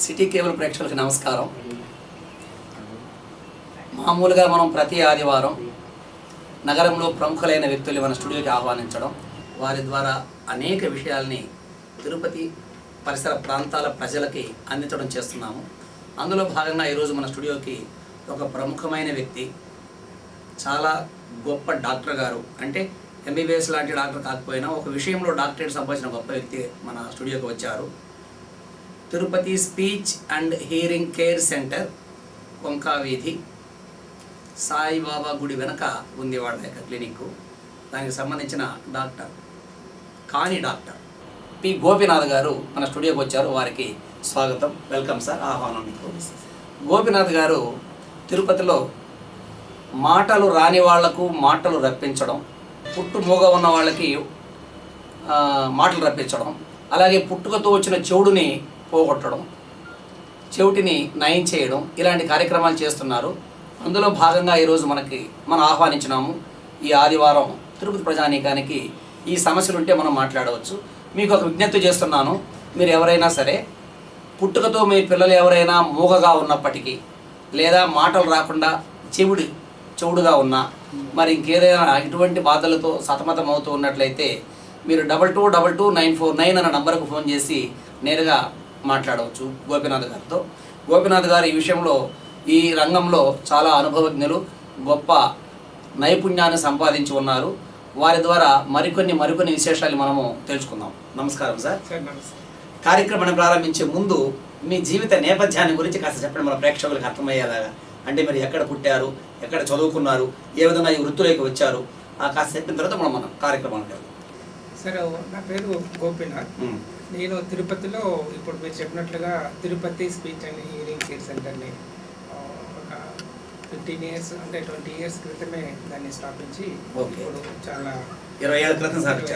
City cable ప్రేక్షకులకు నమస్కారం. మామూలుగా మనం ప్రతి ఆదివారం నగరంలో ప్రముఖులైన వ్యక్తులు మన స్టూడియోకి ఆహ్వానించడం, వారి ద్వారా అనేక విషయాల్ని తిరుపతి పరిసర ప్రాంతాల ప్రజలకి అందించడం చేస్తున్నాము. అందులో భాగంగా ఈరోజు మన స్టూడియోకి ఒక ప్రముఖమైన వ్యక్తి, చాలా గొప్ప డాక్టర్ గారు, అంటే ఎంబీబీఎస్ లాంటి డాక్టర్ కాకపోయినా ఒక విషయంలో డాక్టరేట్ సంపాదించిన గొప్ప వ్యక్తి మన స్టూడియోకి వచ్చారు. Tirupati speech and hearing care centre, Konkaveedhi, Saibaba గుడి వెనక ఉంది వాళ్ళ యొక్క క్లినిక్. దానికి సంబంధించిన డాక్టర్ డాక్టర్ పి గోపినాథ్ గారు మన స్టూడియోకి వచ్చారు. వారికి స్వాగతం, వెల్కమ్ సార్, ఆహ్వానం మీకు. గోపినాథ్ గారు తిరుపతిలో మాటలు రాని వాళ్లకు మాటలు రప్పించడం, పుట్టు మూగ ఉన్న వాళ్ళకి మాటలు రప్పించడం, అలాగే పుట్టుకతో వచ్చిన చెవుడుని పోగొట్టడం, చెవిటిని నయం చేయడం, ఇలాంటి కార్యక్రమాలు చేస్తున్నారు. అందులో భాగంగా ఈరోజు మనం ఆహ్వానించినాము. ఈ ఆదివారం తిరుపతి ప్రజానీకానికి ఈ సమస్యలు ఉంటే మనం మాట్లాడవచ్చు. మీకు ఒక విజ్ఞప్తి చేస్తున్నాను, మీరు ఎవరైనా సరే పుట్టుకతో మీ పిల్లలు ఎవరైనా మూగగా ఉన్నప్పటికీ, లేదా మాటలు రాకుండా చెవుడుగా ఉన్నా, మరి ఇంకేదైనా ఇటువంటి బాధలతో సతమతం అవుతూ ఉన్నట్లయితే మీరు 22222949 అన్న నంబర్కు ఫోన్ చేసి నేరుగా మాట్లాడవచ్చు గోపినాథ్ గారితో. గోపినాథ్ గారు ఈ విషయంలో, ఈ రంగంలో చాలా అనుభవజ్ఞులు, గొప్ప నైపుణ్యాన్ని సంపాదించి ఉన్నారు. వారి ద్వారా మరికొన్ని విశేషాలు మనము తెలుసుకుందాం. నమస్కారం సార్. కార్యక్రమాన్ని ప్రారంభించే ముందు మీ జీవిత నేపథ్యాన్ని గురించి కాస్త చెప్పండి, మన ప్రేక్షకులకు అర్థమయ్యేలాగా. అంటే మీరు ఎక్కడ పుట్టారు, ఎక్కడ చదువుకున్నారు, ఏ విధంగా ఈ వృత్తిలోకి వచ్చారు, కాస్త చెప్పిన తర్వాత మనం కార్యక్రమం ఉంటారు. సరే, నా పేరు గోపినాథ్. నేను తిరుపతిలో ఇప్పుడు మీరు చెప్పినట్లుగా Tirupati speech and hearing care సెంటర్ని ఒక 15 ఇయర్స్, అంటే 20 ఇయర్స్ క్రితమే దాన్ని స్థాపించి ఇప్పుడు చాలా 20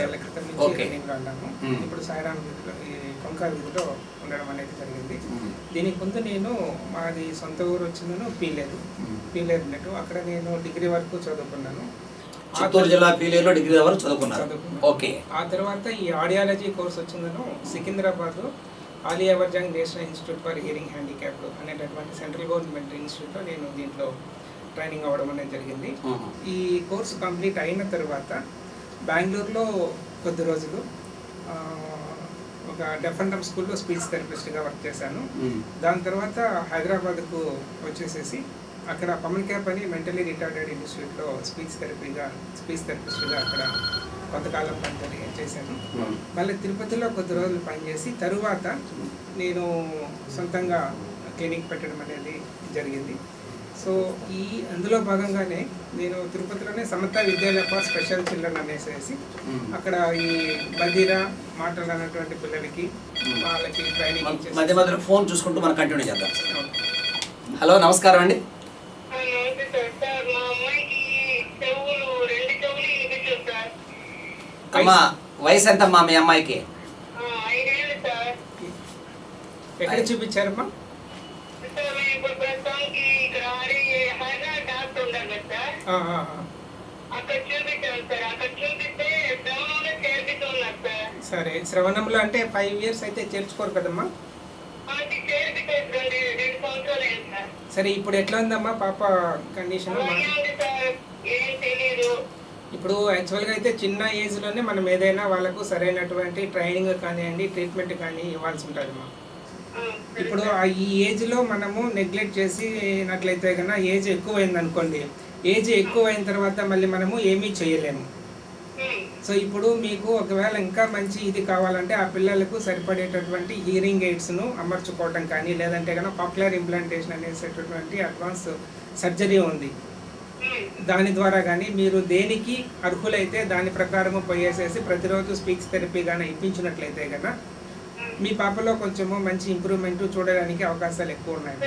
ఏళ్ల క్రితం నుంచి రన్నింగ్లో ఉన్నాము. ఇప్పుడు సాయిరామ్ కొంకార్ వీధిలో ఉండడం అనేది జరిగింది. దీనికి ముందు నేను మాది సొంత ఊరు వచ్చిందను పీలేరు నెట్టు, అక్కడ నేను డిగ్రీ వరకు చదువుకున్నాను. చిత్తూరు జిల్లా పీలేరులో డిగ్రీ వరకు చదువుకున్నారు. ఓకే. ఆ తర్వాత ఈ ఆడియాలజీ కోర్స్ వచ్చిందను సికింద్రాబాద్లో Ali Yavar Jung national institute for hearing handicapped అనేటటువంటి సెంట్రల్ గవర్నమెంట్ ఇన్స్టిట్యూట్లో నేను దీంట్లో ట్రైనింగ్ అవ్వడం అనేది జరిగింది. ఈ కోర్సు కంప్లీట్ అయిన తర్వాత బెంగళూరులో కొద్ది రోజులు ఒక డెఫ్ అండ్ డమ్ స్కూల్లో స్పీచ్ థెరపిస్ట్గా వర్క్ చేశాను. దాని తర్వాత హైదరాబాద్కు వచ్చేసేసి అక్కడ పవన్ క్యాప్ అని మెంటలీ రిటార్డెడ్ ఇన్స్టిట్యూట్లో స్పీచ్ థెరపిస్ట్గా అక్కడ కొంతకాలం పని చేశాను. మళ్ళీ తిరుపతిలో కొద్ది రోజులు పనిచేసి తరువాత నేను సొంతంగా క్లినిక్ పెట్టడం అనేది జరిగింది. సో అందులో భాగంగానే నేను తిరుపతిలోనే సమతా విద్యాలయ ఫర్ స్పెషల్ చిల్డ్రన్ అనేసి అక్కడ ఈ బదిరా మాటలు అన్నటువంటి పిల్లలకి వాళ్ళకి ట్రైనింగ్ మధ్య మధ్యలో ఫోన్ చూసుకుంటూ మనం కంటిన్యూ చేద్దాం. హలో, నమస్కారం అండి. అమ్మా, వయసు ఎంతమ్మా మీ అమ్మాయికి? ఎక్కడ చూపించారమ్మా? సరే, శ్రవణంలో అంటే 5 ఇయర్స్ అయితే చేర్చుకోరు కదమ్మా. సరే, ఇప్పుడు ఎట్లా ఉందమ్మా పాప కండిషన్? ఇప్పుడు యాక్చువల్గా అయితే చిన్న ఏజ్లోనే మనం ఏదైనా వాళ్ళకు సరైనటువంటి ట్రైనింగ్ కానివ్వండి, ట్రీట్మెంట్ కానీ ఇవ్వాల్సి ఉంటుందమ్మా. ఇప్పుడు ఈ ఏజ్లో మనము నెగ్లెక్ట్ చేసినట్లయితే కన్నా ఏజ్ ఎక్కువైంది అనుకోండి, ఏజ్ ఎక్కువైన తర్వాత మళ్ళీ మనము ఏమీ చేయలేము. సో ఇప్పుడు మీకు ఒకవేళ ఇంకా మంచి ఇది కావాలంటే ఆ పిల్లలకు సరిపడేటటువంటి హియరింగ్ ఎయిడ్స్ను అమర్చుకోవటం కానీ, లేదంటే కన్నా కాక్లియర్ ఇంప్లాంటేషన్ అనేటటువంటి అడ్వాన్స్ సర్జరీ ఉంది. దాని ద్వారా కానీ మీరు దేనికి అర్హులైతే దాని ప్రకారము పోయేసేసి ప్రతిరోజు స్పీచ్ థెరపీ కానీ ఇప్పించినట్లయితే కన్నా మీ పాపలో కొంచెము మంచి ఇంప్రూవ్మెంట్ చూడడానికి అవకాశాలు ఎక్కువ ఉన్నాయి.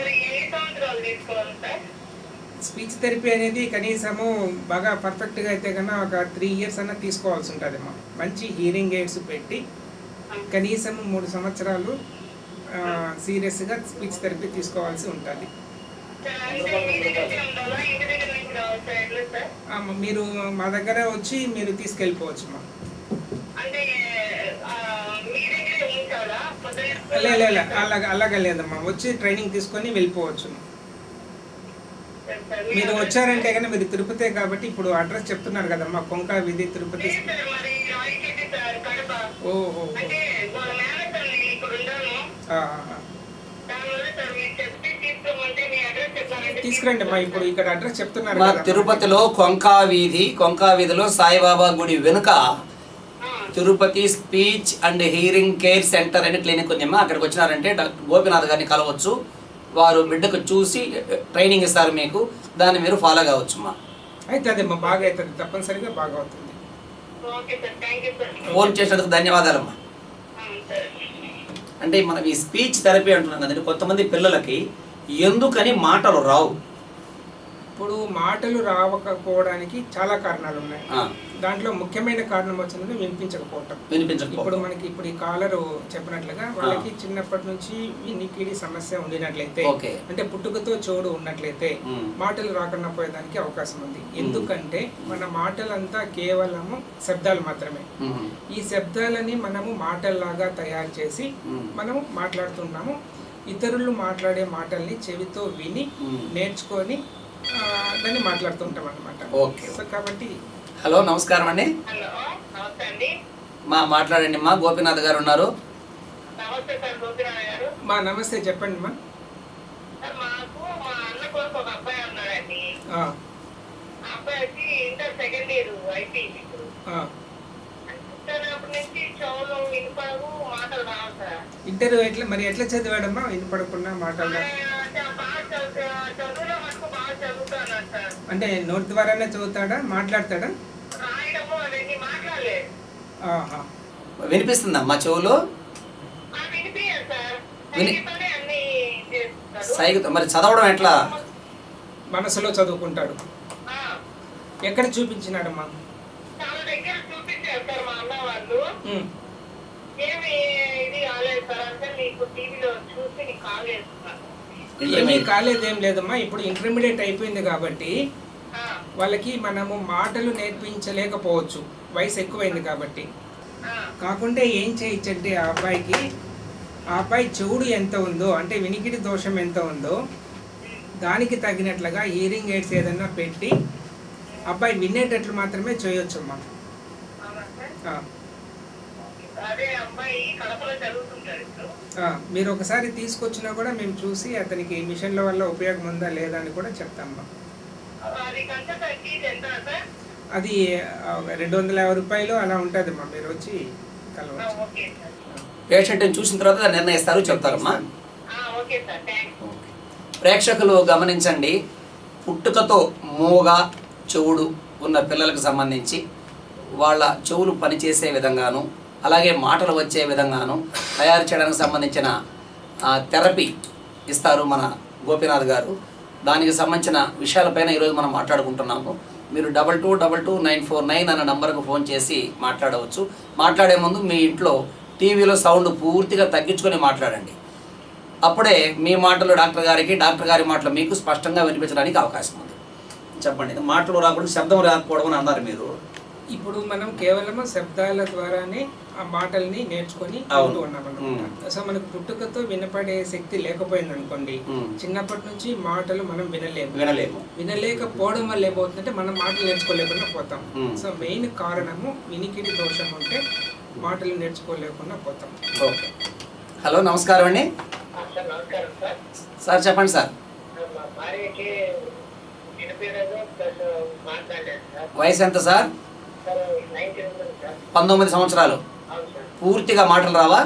స్పీచ్ థెరపీ అనేది కనీసము బాగా పర్ఫెక్ట్గా అయితే కన్నా ఒక 3 ఇయర్స్ అన్నా తీసుకోవాల్సి ఉంటుందమ్మా. మంచి హియరింగ్ ఎయిడ్స్ పెట్టి కనీసం 3 సంవత్సరాలు సీరియస్గా స్పీచ్ థెరపీ తీసుకోవాల్సి ఉంటుంది. మీరు మా దగ్గర వచ్చి మీరు తీసుకెళ్ళిపోవచ్చు. అలాగే లేదమ్మా, వచ్చి ట్రైనింగ్ తీసుకొని వెళ్ళిపోవచ్చు. మీరు వచ్చారంటే కానీ మీరు తిరుపతే కాబట్టి ఇప్పుడు అడ్రస్ చెప్తున్నారు కదమ్మా, కొంకా వీధి తిరుపతి. ఓహో, తీసుకురండి అమ్మా. ఇప్పుడు ఇక్కడ అడ్రస్ చెప్తున్నారు మా తిరుపతిలో కొంకా వీధిలో సాయిబాబా గుడి వెనుక Tirupati speech and hearing care centre అనే క్లినిక్ ఉందమ్మా. అక్కడికి వచ్చినారంటే డాక్టర్ గోపినాథ్ గారిని కలవచ్చు. వారు బిడ్డకు చూసి ట్రైనింగ్ ఇస్తారు మీకు, దాన్ని మీరు ఫాలో కావచ్చుమ్మా. అయితే అదేమ్మా బాగా అవుతుంది, తప్పనిసరిగా బాగా అవుతుంది. ఫోన్ చేసినందుకు ధన్యవాదాలమ్మా. అంటే మనం ఈ స్పీచ్ థెరపీ అంటున్నాం కదండి, కొంతమంది పిల్లలకి ఎందుకని మాటలు రావు. ఇప్పుడు మాటలు రావకపోవడానికి చాలా కారణాలు ఉన్నాయి. దాంట్లో ముఖ్యమైన కారణం వచ్చిందంటే వినిపించకపోవటం. ఇప్పుడు మనకి ఇప్పుడు ఈ కాలరు చెప్పినట్లుగా వాళ్ళకి చిన్నప్పటి నుంచి వినికిడి సమస్య ఉండినట్లయితే, అంటే పుట్టుకతో చెవుడు ఉన్నట్లయితే మాటలు రాకుండా పోయేదానికి అవకాశం ఉంది. ఎందుకంటే మన మాటలంతా కేవలము శబ్దాలు మాత్రమే. ఈ శబ్దాలని మనము మాటల్లాగా తయారు చేసి మనము మాట్లాడుతున్నాము. ఇతరులు మాట్లాడే మాటల్ని చెవితో విని నేర్చుకొని దాన్ని మాట్లాడుతుంటాం అన్నమాట. సో కాబట్టి హలో, నమస్కారం అండి. మాట్లాడండి మా గోపినాథ్ గారు ఉన్నారు. నమస్తే, చెప్పండి మా. ఇంటర్ ఎట్లా మరి ఎట్లా చదివాడమ్మా వినపడకుండా మాటలు? అంటే నోటి ద్వారానే చదువుతాడా, మాట్లాడతాడా? వినిపిస్తుందా మా చెవులో? మరి చదవడం ఎట్లా? మనసులో చదువుకుంటాడు. ఎక్కడ చూపించినాడమ్మా? ఏమీ కాలేదేం లేదమ్మా. ఇప్పుడు ఇంటర్మీడియట్ అయిపోయింది కాబట్టి వాళ్ళకి మనము మాటలు నేర్పించలేకపోవచ్చు, వయసు ఎక్కువైంది కాబట్టి. కాకుండా ఏం చేయొచ్చంటే ఆ అబ్బాయి చెవుడు ఎంత ఉందో, అంటే వినికిడి దోషం ఎంత ఉందో దానికి తగినట్లుగా హియరింగ్ ఎయిడ్స్ ఏదన్నా పెట్టి అబ్బాయి వినేటట్లు మాత్రమే చేయొచ్చమ్మా. మీరు ఒకసారి తీసుకొచ్చినా కూడా మేము చూసి అతనికి మిషన్ల వల్ల ఉపయోగం ఉందా లేదా అని కూడా చెప్తామ్మా. అది 250 రూపాయలు అలా ఉంటుందమ్మా. మీరు వచ్చి కలవచ్చు. పేషెంట్ని చూసిన తర్వాత నిర్ణయిస్తారు, చెప్తారమ్మా. ప్రేక్షకులు గమనించండి, పుట్టుకతో మూగ చెవుడు ఉన్న పిల్లలకు సంబంధించి వాళ్ళ చెవులు పనిచేసే విధంగాను, అలాగే మాటలు వచ్చే విధంగాను తయారు చేయడానికి సంబంధించిన థెరపీ ఇస్తారు మన గోపినాథ్ గారు. దానికి సంబంధించిన విషయాలపైన ఈరోజు మనం మాట్లాడుకుంటున్నాము. మీరు 2222-949 అన్న నంబర్కు ఫోన్ చేసి మాట్లాడవచ్చు. మాట్లాడే ముందు మీ ఇంట్లో టీవీలో సౌండ్ పూర్తిగా తగ్గించుకొని మాట్లాడండి. అప్పుడే మీ మాటలు డాక్టర్ గారి మాటలు మీకు స్పష్టంగా వినిపించడానికి అవకాశం ఉంది. చెప్పండి, మాటలు రాకుండా శబ్దం రాకపోవడం అని అన్నారు మీరు. ఇప్పుడు మనం కేవలం శబ్దాల ద్వారానే ఆ మాటల్ని నేర్చుకొని ఉంటూ ఉన్నాం అన్నమాట. సో మనకు పుట్టుకతో వినపడే శక్తి లేకపోయింది అనుకోండి, చిన్నప్పటి నుంచి మాటలు మనం వినలేకపోవడం వల్ల ఏమవుతుందంటే మనం మాటలు నేర్చుకోలేకుండా పోతాం. సో మెయిన్ కారణము వినికిడి దోషం ఉంటే మాటలు నేర్చుకోలేకుండా పోతాం. ఓకే, హలో, నమస్కారం అండి. సార్ చెప్పండి సార్. వయసు ఎంత సార్? 19 సంవత్సరాలు. పూర్తిగా మాటలు రావా?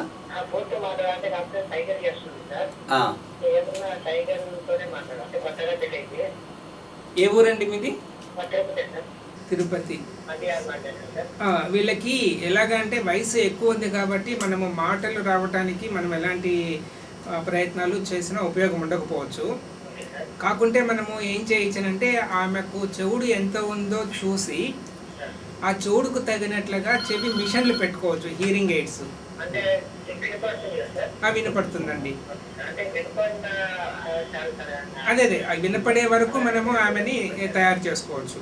ఏ ఊరండి మీది? తిరుపతి. వీళ్ళకి ఎలాగంటే వయసు ఎక్కువ ఉంది కాబట్టి మనము మాటలు రావడానికి మనం ఎలాంటి ప్రయత్నాలు చేసినా ఉపయోగం ఉండకపోవచ్చు. కాకుంటే మనము ఏం చేయొచ్చనంటే ఆమెకు చెవుడు ఎంత ఉందో చూసి ఆ చెవుడుకు తగినట్లుగా చెవి మిషన్లు పెట్టుకోవచ్చు, హియరింగ్ ఎయిడ్స్. వినపడుతుందండి. అదే వినపడే వరకు మనము ఆమెని తయారు చేసుకోవచ్చు.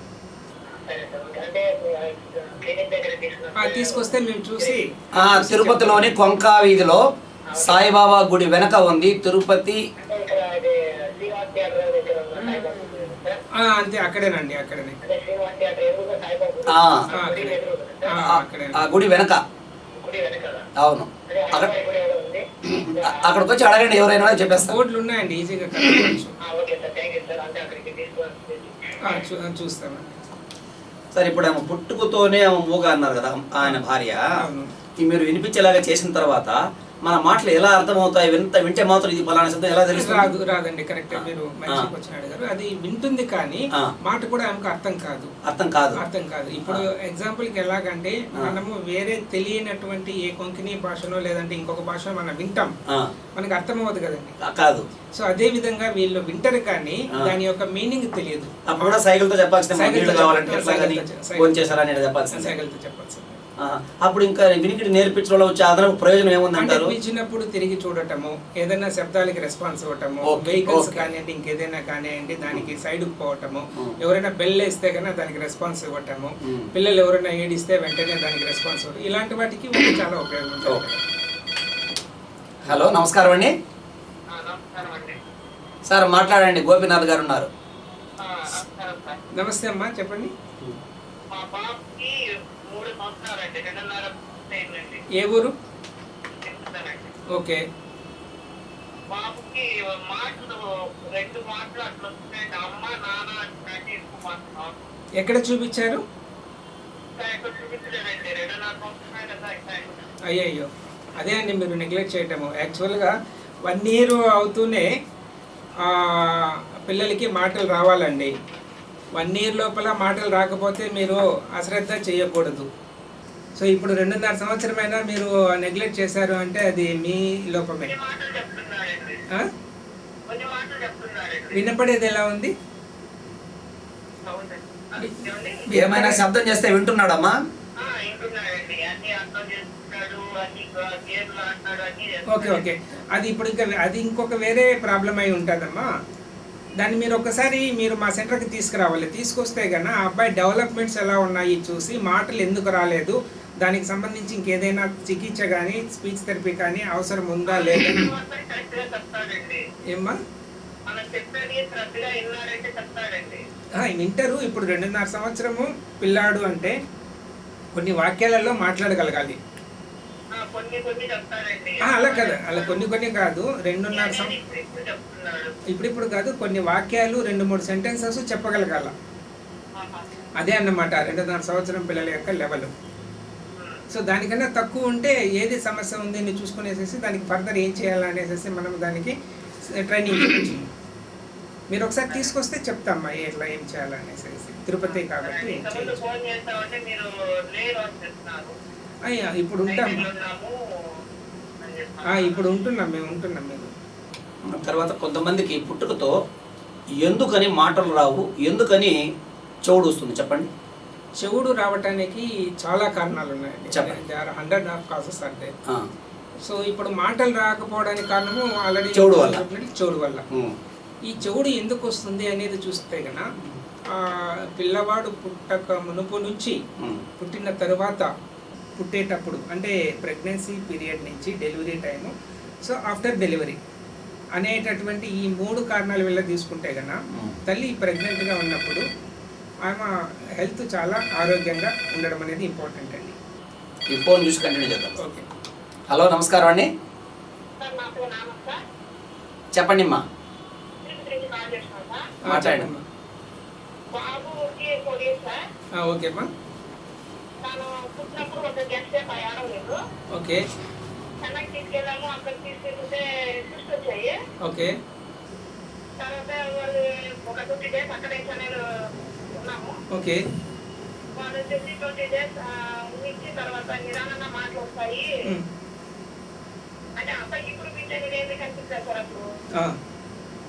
తీసుకొస్తే మేము చూసి తిరుపతిలోని కొంకా వీధిలో సాయిబాబా గుడి వెనక ఉంది తిరుపతి. అంతే, అక్కడేనండి, అక్కడనే. ఆ గుడి వెనక. అవును, అక్కడికి వచ్చి అడగండి, ఎవరైనా చెప్పేస్తారు. బోర్డులు ఉన్నాయండి, ఈజీగా చూస్తామండి. సార్, ఇప్పుడు ఆమె పుట్టుకతోనే ఆమె మూగ అన్నారు కదా ఆయన భార్య, మీరు వినిపించేలాగా చేసిన తర్వాత మన మాటలు ఎలా అర్థమవుతాయి? వింటే మాత్రం ఇది పలానా శబ్దం ఎలా తెలుస్తుంది? రాదండి. కరెక్ట్, మీరు మంచిగా వచ్చిన అడిగారు. అది వింటుంది కానీ మాట కూడా ఆమెకు అర్థం కాదు. ఇప్పుడు ఎగ్జాంపుల్ కి ఎలాగంటే, మనము వేరే తెలియనటువంటి ఏ కొంకణి భాషనో లేదంటే ఇంకొక భాష మనం వింటాం, మనకు అర్థం అవ్వదు కదండి. కాదు. సో అదే విధంగా వీళ్ళు వింటారు కానీ దాని యొక్క మీనింగ్ తెలియదు. అప్పుడు కూడా సైకిల్తో చెప్పాల్సింది, సైకిల్తో చెప్పాల్సింది. అప్పుడు ఇంకా వినికిడి నేర్పించడంలో వచ్చే అదనపు ప్రయోజనం ఏముందంటారు? నేర్పించినప్పుడు తిరిగి చూడటము, ఏదైనా శబ్దాలకి రెస్పాన్స్ ఇవ్వటము, వెహికల్స్ కానివ్వండి ఇంకేదైనా కానివ్వండి దానికి సైడ్ పోవటము, ఎవరైనా బెల్ వేస్తే కన్నా దానికి రెస్పాన్స్ ఇవ్వటము, పిల్లలు ఎవరైనా ఏడిస్తే వెంటనే దానికి రెస్పాన్స్ ఇవ్వటం, ఇలాంటి వాటికి చాలా ఉపయోగం. హలో, నమస్కారం అండి. సార్ మాట్లాడండి, గోపీనాథ్ గారు ఉన్నారు. నమస్తే అమ్మా, చెప్పండి. ఏ ఊరు? ఓకే. ఎక్కడ చూపించారు? అయ్యయ్యో, అదే అండి మీరు నెగ్లెక్ట్ చేయటము. యాక్చువల్గా 1 year అవుతూనే పిల్లలకి మాటలు రావాలండి. 1 year లోపల మాటలు రాకపోతే మీరు అశ్రద్ధ చేయకూడదు. సో ఇప్పుడు 2.5 సంవత్సరమైనా మీరు నెగ్లెక్ట్ చేశారు అంటే అది మీ లోపమే. వినపడేది ఎలా ఉంది? ఏమైనా శబ్దం చేస్తే వింటున్నాడమ్మా? ఓకే ఓకే, అది ఇప్పుడు ఇంకా అది ఇంకొక వేరే ప్రాబ్లం అయి ఉంటుందమ్మా. దాన్ని మీరు ఒక్కసారి మా సెంటర్కి తీసుకురావాలి. తీసుకొస్తే కన్నా ఆ అబ్బాయి డెవలప్మెంట్స్ ఎలా ఉన్నాయి చూసి మాటలు ఎందుకు రాలేదు, దానికి సంబంధించి ఇంకేదైనా చికిత్స కానీ స్పీచ్ థెరపీ కానీ అవసరం ఉందా లేదా. ఏమ్మా వింటారు. ఇప్పుడు 2.5 సంవత్సరము పిల్లాడు అంటే కొన్ని వాక్యాలలో మాట్లాడగలగాలి. అలా కదా, అలా కొన్ని కాదు. 2.5 సంవత్సరం ఇప్పుడు కాదు, కొన్ని వాక్యాలు 2-3 సెంటెన్సెస్ చెప్పగలగాల. అదే అన్నమాట 2.5 సంవత్సరం పిల్లల యొక్క లెవెల్. సో దానికన్నా తక్కువ ఉంటే ఏది సమస్య ఉంది అని చూసుకునేసేసి దానికి ఫర్దర్ ఏం చేయాలనేసి మనం దానికి ట్రైనింగ్ ఇవ్వచ్చు. మీరు ఒకసారి తీసుకొస్తే చెప్తామ్మా ఎట్లా ఏం చేయాలనేసి. తిరుపతి కాబట్టి అయ్యా ఇప్పుడు ఉంటాం, ఇప్పుడు ఉంటున్నాం, మేము ఉంటున్నాం. మేము తర్వాత కొంతమందికి పుట్టుకతో ఎందుకని మాటలు రావు, ఎందుకని చెవుడు వస్తుంది చెప్పండి. చెవుడు రావటానికి చాలా కారణాలు ఉన్నాయండి. there are 100 of causes are there. So ఇప్పుడు మాటలు రాకపోవడానికి కారణము ఆల్రెడీ చెవుడు వల్ల. ఈ చెవుడు ఎందుకు వస్తుంది అనేది చూస్తే కన్నా పిల్లవాడు పుట్టక మునుపు నుంచి పుట్టిన తరువాత పుట్టేటప్పుడు అంటే ప్రెగ్నెన్సీ పీరియడ్ నుంచి delivery time, so after delivery అనేటటువంటి ఈ 3 కారణాల వల్ల తీసుకుంటే కన్నా తల్లి ప్రెగ్నెంట్గా ఉన్నప్పుడు ఆమె హెల్త్ చాలా ఆరోగ్యంగా ఉండడం అనేది ఇంపార్టెంట్ అండి. ఈ ఫోన్ చూసి కంటిన్యూ చేద్దాం. ఓకే. హలో, నమస్కారం అండి. చెప్పండి అమ్మా, మాట్లాడండి. ఓకే అమ్మా. Okay okay. ఓకే. వాళ్ళు వచ్చేసి 20 days నుంచి తర్వాత నిదానంగా మాటలు వస్తాయి అంటే అబ్బాయికి ఇప్పుడు బిడ్డని ఏమి కనిపిస్తారు సార్. అప్పుడు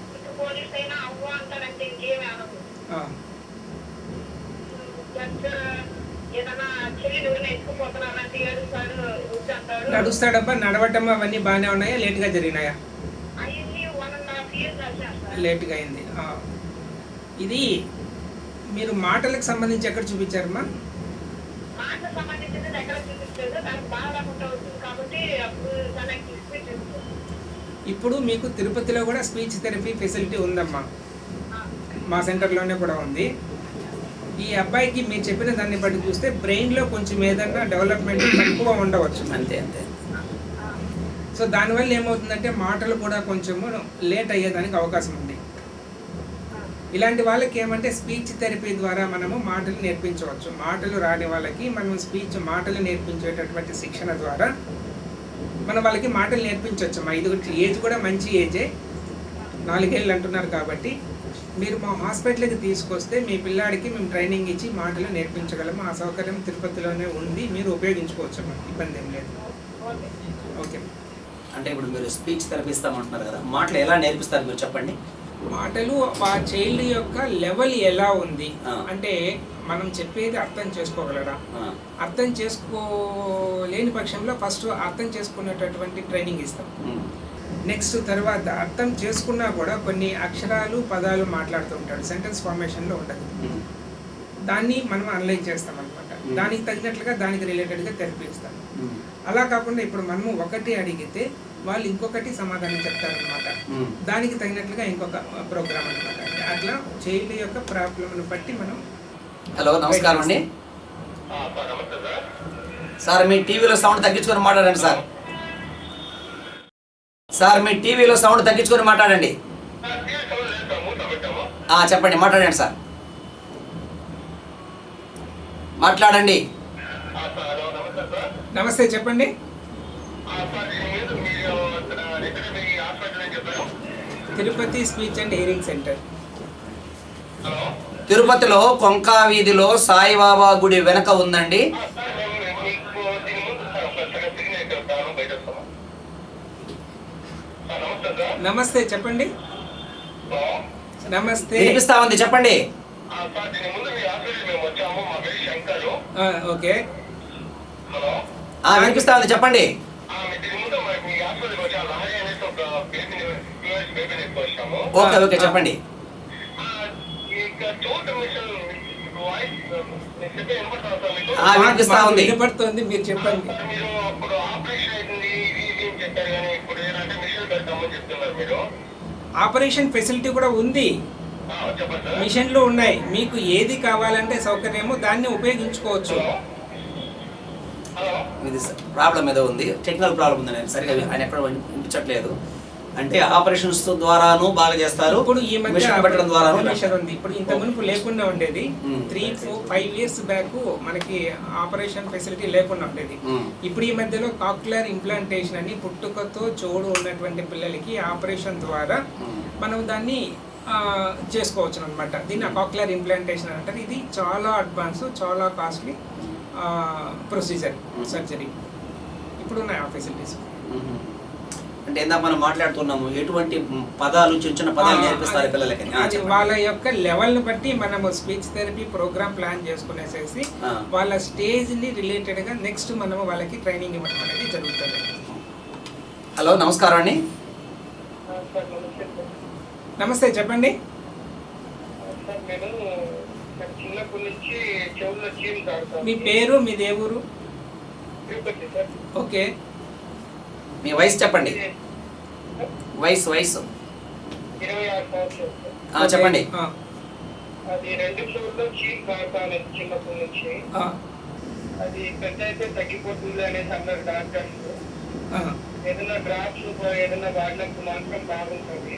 ఇప్పుడు పోలీస్ అయినా అవ్వ అంటారంటే ఇంకేమి అనదు. ఏదైనా చెల్లి ఎవరైనా ఎత్తుకుపోతున్నారంటే ఏడుస్తాడు, అంటాడు. నడుస్తాడబ్బా, నడవటం అవన్నీ బాగానే ఉన్నాయా, లేట్గా జరిగినాయా? అవన్నీ 1.5 years లేట్గా అయింది. ఇది మీరు మాటలకు సంబంధించి ఎక్కడ చూపించారమ్మా? మాటలకు సంబంధించింది ఎక్కడ చూపించలేదు, దానికి బాగా వచ్చింది కాబట్టి అప్పుడు తనకి ఇప్పుడు మీకు తిరుపతిలో కూడా స్పీచ్ థెరపీ ఫెసిలిటీ ఉందమ్మా, మా సెంటర్లోనే కూడా ఉంది. ఈ అబ్బాయికి మీరు చెప్పిన దాన్ని బట్టి చూస్తే బ్రెయిన్లో కొంచెం ఏదన్నా డెవలప్మెంట్ తక్కువ ఉండవచ్చు. అంతే అంతే. సో దానివల్ల ఏమవుతుందంటే మాటలు కూడా కొంచెము లేట్ అయ్యేదానికి అవకాశం ఉంది. ఇలాంటి వాళ్ళకి ఏమంటే స్పీచ్ థెరపీ ద్వారా మనము మాటలు నేర్పించవచ్చు. మాటలు రాని వాళ్ళకి మనం మాటలు నేర్పించేటటువంటి శిక్షణ ద్వారా మనం వాళ్ళకి మాటలు నేర్పించవచ్చు. మా ఇది ఏజ్ కూడా మంచి ఏజే, 4 ఏళ్ళు అంటున్నారు కాబట్టి మీరు మా హాస్పిటల్కి తీసుకొస్తే మీ పిల్లాడికి మేము ట్రైనింగ్ ఇచ్చి మాటలు నేర్పించగలము. ఆ సౌకర్యం తిరుపతిలోనే ఉంది, మీరు ఉపయోగించుకోవచ్చు, మాకు ఇబ్బంది ఏం లేదు. ఓకే. అంటే ఇప్పుడు మీరు స్పీచ్ థెరపీ ఇస్తామంటున్నారు కదా, మాటలు ఎలా నేర్పిస్తారు మీరు చెప్పండి. మాటలు ఆ చైల్డ్ యొక్క లెవెల్ ఎలా ఉంది అంటే మనం చెప్పేది అర్థం చేసుకోగలరా, అర్థం చేసుకోలేని పక్షంలో ఫస్ట్ అర్థం చేసుకునేటటువంటి ట్రైనింగ్ ఇస్తాం. నెక్స్ట్ తర్వాత అర్థం చేసుకున్నా కూడా కొన్ని అక్షరాలు పదాలు మాట్లాడుతూ ఉంటాడు, సెంటెన్స్ ఫార్మేషన్లో ఉండదు. దాన్ని మనం అనలైజ్ చేస్తాం అనమాట. దానికి తగినట్లుగా దానికి రిలేటెడ్గా థెరపీ ఇస్తాం. అలా కాకుండా ఇప్పుడు మనము ఒకటి అడిగితే వాళ్ళు ఇంకొకటి సమాధానం చెప్తారనమాట, దానికి తగినట్లుగా ఇంకొక ప్రోగ్రామ్ అనమాట. అట్లా చైల్డ్ యొక్క ప్రాబ్లంను బట్టి మనం. హలో, నమస్కారం అండి సార్. మీ టీవీలో సౌండ్ తగ్గించుకొని మాట్లాడండి సార్. సార్ మీ టీవీలో సౌండ్ తగ్గించుకొని మాట్లాడండి. చెప్పండి, మాట్లాడండి సార్, మాట్లాడండి. నమస్తే, చెప్పండి. Tirupati speech and hearing centre. తిరుపతిలో కొంకా వీధిలో సాయిబాబా గుడి వెనక ఉందండి. నమస్తే, చెప్పండి. నమస్తే, వినిపిస్తా ఉంది, చెప్పండి. ఓకే, వినిపిస్తా ఉంది, చెప్పండి. ఓకే ఓకే, చెప్పండి. వినిపిస్తా ఉంది, వినపడుతుంది, మీరు చెప్పండి. ఆపరేషన్ ఫెసిలిటీ కూడా ఉంది, మిషన్లు ఉన్నాయి. మీకు ఏది కావాలంటే సౌకర్యమో దాన్ని ఉపయోగించుకోవచ్చు. ఇది ప్రాబ్లం ఏదో ఉంది, టెక్నికల్ ప్రాబ్లం ఉంది, నేను సరిగా ఆయన ఎక్కడ వినిపించట్లేదు. అంటే ఆపరేషన్స్ ద్వారాను బాగా చేస్తారు. ఇప్పుడు ఈ మధ్య పెట్టడం ద్వారా ఉంది. ఇప్పుడు ఇంత మునుపు లేకుండా ఉండేది. 3-4-5 ఇయర్స్ బ్యాక్ మనకి ఆపరేషన్ ఫెసిలిటీ లేకుండా ఉండేది. ఇప్పుడు ఈ మధ్యలో కాక్యులర్ ఇంప్లాంటేషన్ అని పుట్టుకతో చోడు ఉన్నటువంటి పిల్లలకి ఆపరేషన్ ద్వారా మనం దాన్ని చేసుకోవచ్చు అనమాట. దీన్ని కాక్యులర్ ఇంప్లాంటేషన్ అంటారు. ఇది చాలా అడ్వాన్స్, చాలా కాస్ట్లీ ప్రొసీజర్, సర్జరీ. ఇప్పుడు ఉన్నాయి ఆ ఫెసిలిటీస్. అంటే ఇందాక మనం మాట్లాడుతున్నాము, ఎటువంటి పదాలు, చిన్న చిన్న పదాలు నేర్పిస్తారు పిల్లలకి. వాళ్ళ యొక్క లెవెల్ని బట్టి మనము స్పీచ్ థెరపీ ప్రోగ్రామ్ ప్లాన్ చేసుకునేసేసి వాళ్ళ స్టేజ్ని రిలేటెడ్గా నెక్స్ట్ మనము వాళ్ళకి ట్రైనింగ్ ఇవ్వడం అనేది జరుగుతుంది. హలో, నమస్కారం అండి. నమస్తే, చెప్పండి. మీ పేరు, మీ దేవురు? ఓకే. మీ వయసు చెప్పండి. వయసు చెప్పండి. అది 2 చెవుల్లో చీమ్ కారుతాను చిన్నప్పటి నుంచి. అది పెద్ద అయితే తగ్గిపోతుంది అనేసి అన్నారు డాక్టర్స్. ఏదైనా డ్రాప్స్ ఏదైనా వాడినప్పుడు మాత్రం బాగుంటుంది.